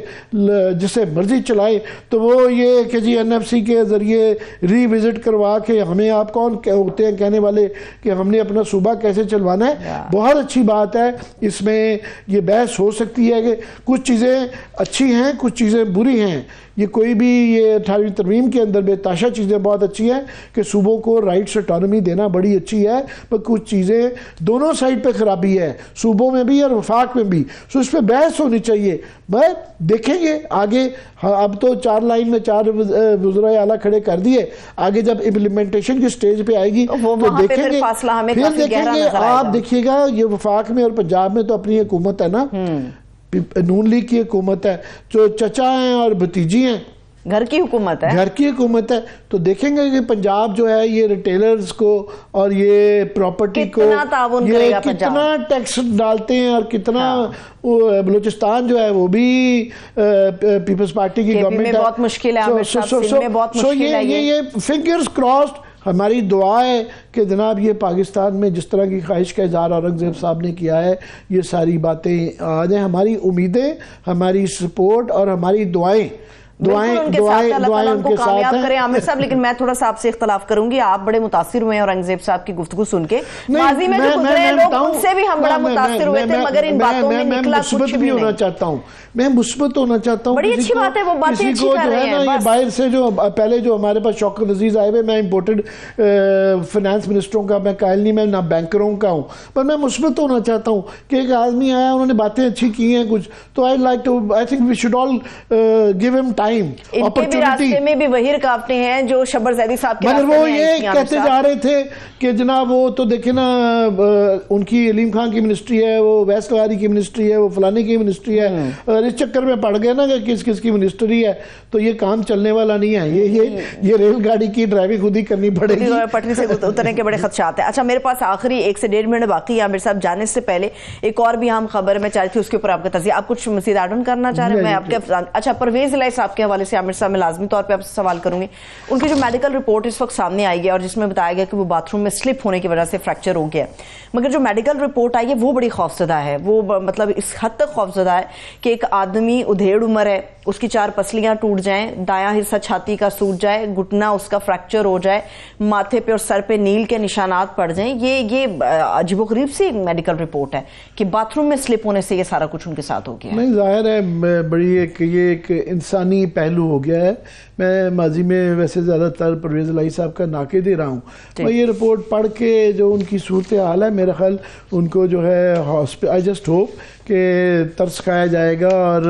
جسے مرضی چلائیں، تو وہ یہ کہ جی این ایف سی کے ذریعے ری وزٹ کروا کے ہمیں آپ کون ہوتے ہیں کہنے والے کہ ہم نے اپنا صوبہ کیسے چلوانا ہے. بہت اچھی بات ہے، اس میں یہ بحث ہو سکتی ہے کہ کچھ چیزیں اچھی ہیں کچھ چیزیں بری ہیں. یہ کوئی بھی یہ 18ویں ترمیم کے اندر بے تحاشا چیزیں بہت اچھی ہیں کہ صوبوں کو رائٹس اٹانومی دینا بڑی اچھی ہے، پر کچھ چیزیں دونوں سائڈ پہ خرابی ہے، صوبوں میں بھی اور وفاق میں بھی. سو اس پہ بحث ہونی چاہیے. بس دیکھیں گے آگے، اب تو 4 لائن میں 4 وزراء اعلیٰ کھڑے کر دیے، آگے جب امپلیمنٹیشن کی سٹیج پہ آئے گی تو دیکھیں گے، پھر دیکھیں گے. آپ دیکھیے گا یہ وفاق میں اور پنجاب میں تو اپنی حکومت ہے نا، نون لیگ کی حکومت ہے، جو چچا ہیں اور بھتیجی ہیں، گھر کی حکومت ہے، گھر کی حکومت ہے. تو دیکھیں گے کہ پنجاب جو ہے یہ ریٹیلرز کو اور یہ پراپرٹی کو یہ کتنا ٹیکس ڈالتے ہیں، اور کتنا بلوچستان جو ہے وہ بھی پیپلز پارٹی کی گورنمنٹ ہے، بہت مشکل ہے. سو یہ فنگرز کراسڈ. ہماری دعا ہے کہ جناب یہ پاکستان میں جس طرح کی خواہش کا اظہار اورنگزیب صاحب نے کیا ہے یہ ساری باتیں آ جائیں. ہماری امیدیں، ہماری سپورٹ اور ہماری دعائیں ان کے ساتھ ہیں. عامر صاحب لیکن میں تھوڑا سا آپ سے اختلاف کروں گی، آپ بڑے متاثر ہوئے ہیں اورنگزیب صاحب کی گفتگو سن کے. ماضی میں جو گزرے لوگ ان سے بھی ہم بڑا متاثر ہوئے تھے، مگر ان باتوں میں نکلا کچھ بھی نہیں. میں مثبت ہونا چاہتا ہوں. بڑی اچھی بات ہے، وہ باتیں اچھی کر رہے ہیں. یہ باہر سے جو پہلے جو ہمارے پاس شوکت عزیز آئے ہوئے، میں امپورٹڈ فائنانس منسٹروں کا میں قائل نہیں، میں نہ بینکروں کا ہوں، پر میں مثبت ہونا چاہتا ہوں کہ ایک آدمی آیا انہوں نے باتیں اچھی کی ہیں کچھ، تو I think we should all give ہم ٹائم. ان کے بھی راستے میں بھی وہی رکاوٹیں ہیں جو شبر زیدی صاحب کے مگر وہ یہ کہتے جا رہے تھے کہ جناب وہ تو دیکھیں نا ان کی علیم خان کی منسٹری ہے، وہ ویس لغاری کی منسٹری ہے، وہ فلانی کی منسٹری ہے، اور اس چکر میں پڑ گئے نا کہ کس کس کی منسٹری ہے، تو یہ کام چلنے والا نہیں ہے. یہ ریل گاڑی کی ڈرائیونگ خود ہی کرنی پڑے گی، پٹری سے اترنے کے بڑے خدشات ہیں. اچھا میرے پاس آخری 1 سے 1.5 منٹ باقی ہے. عامر صاحب جانے سے پہلے ایک اور بھی اہم خبر میں چاہ رہی تھی، اس کے اوپر آپ کا تجزیہ، آپ کچھ مزید ایڈ آن کرنا چاہ رہے ہیں؟ میں آپ کے اچھا پرویز الہی صاحب کے حوالے سے عامر صاحب میں لازمی طور پہ آپ سے سوال کروں گی. ان کی جو میڈیکل رپورٹ اس وقت سامنے آئی ہے اور جس میں بتایا گیا کہ وہ باتھ روم میں سلپ ہونے کی وجہ سے فریکچر ہو گیا، مگر جو میڈیکل رپورٹ آئی ہے وہ بڑی خوفزدہ ہے. وہ مطلب اس حد تک خوفزدہ ہے کہ ایک آدمی ادھیڑ عمر ہے، اس کی 4 پسلیاں ٹوٹ جائیں، دایاں حصہ چھاتی کا سوٹ جائے، گھٹنا اس کا فریکچر ہو جائے، ماتھے پہ اور سر پہ نیل کے نشانات پڑ جائیں. یہ عجیب و غریب سی میڈیکل رپورٹ ہے کہ باتھ روم میں سلپ ہونے سے یہ سارا کچھ ان کے ساتھ ہو گیا. نہیں ظاہر ہے بڑی یہ ایک انسانی پہلو ہو گیا ہے. میں ماضی میں ویسے زیادہ تر پرویز الہی صاحب کا ناقد ہی رہا ہوں. میں یہ رپورٹ پڑھ کے جو ان کی صورتحال ہے میرا خیال ان کو جو ہے آئی جسٹ ہوپ کہ ترس کھایا جائے گا اور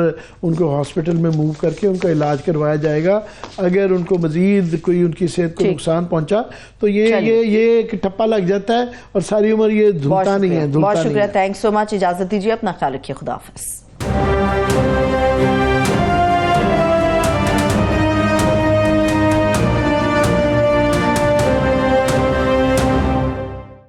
ان کو ہاسپٹل میں موو کر کے ان کا علاج کروایا جائے گا. اگر ان کو مزید کوئی ان کی صحت کو نقصان پہنچا تو یہ ایک ٹھپا لگ جاتا ہے اور ساری عمر یہ دھلتا نہیں ہے. بہت شکریہ، تھینکس سو مچ. اجازت دیجیے، اپنا خیال رکھیے، خدا حافظ.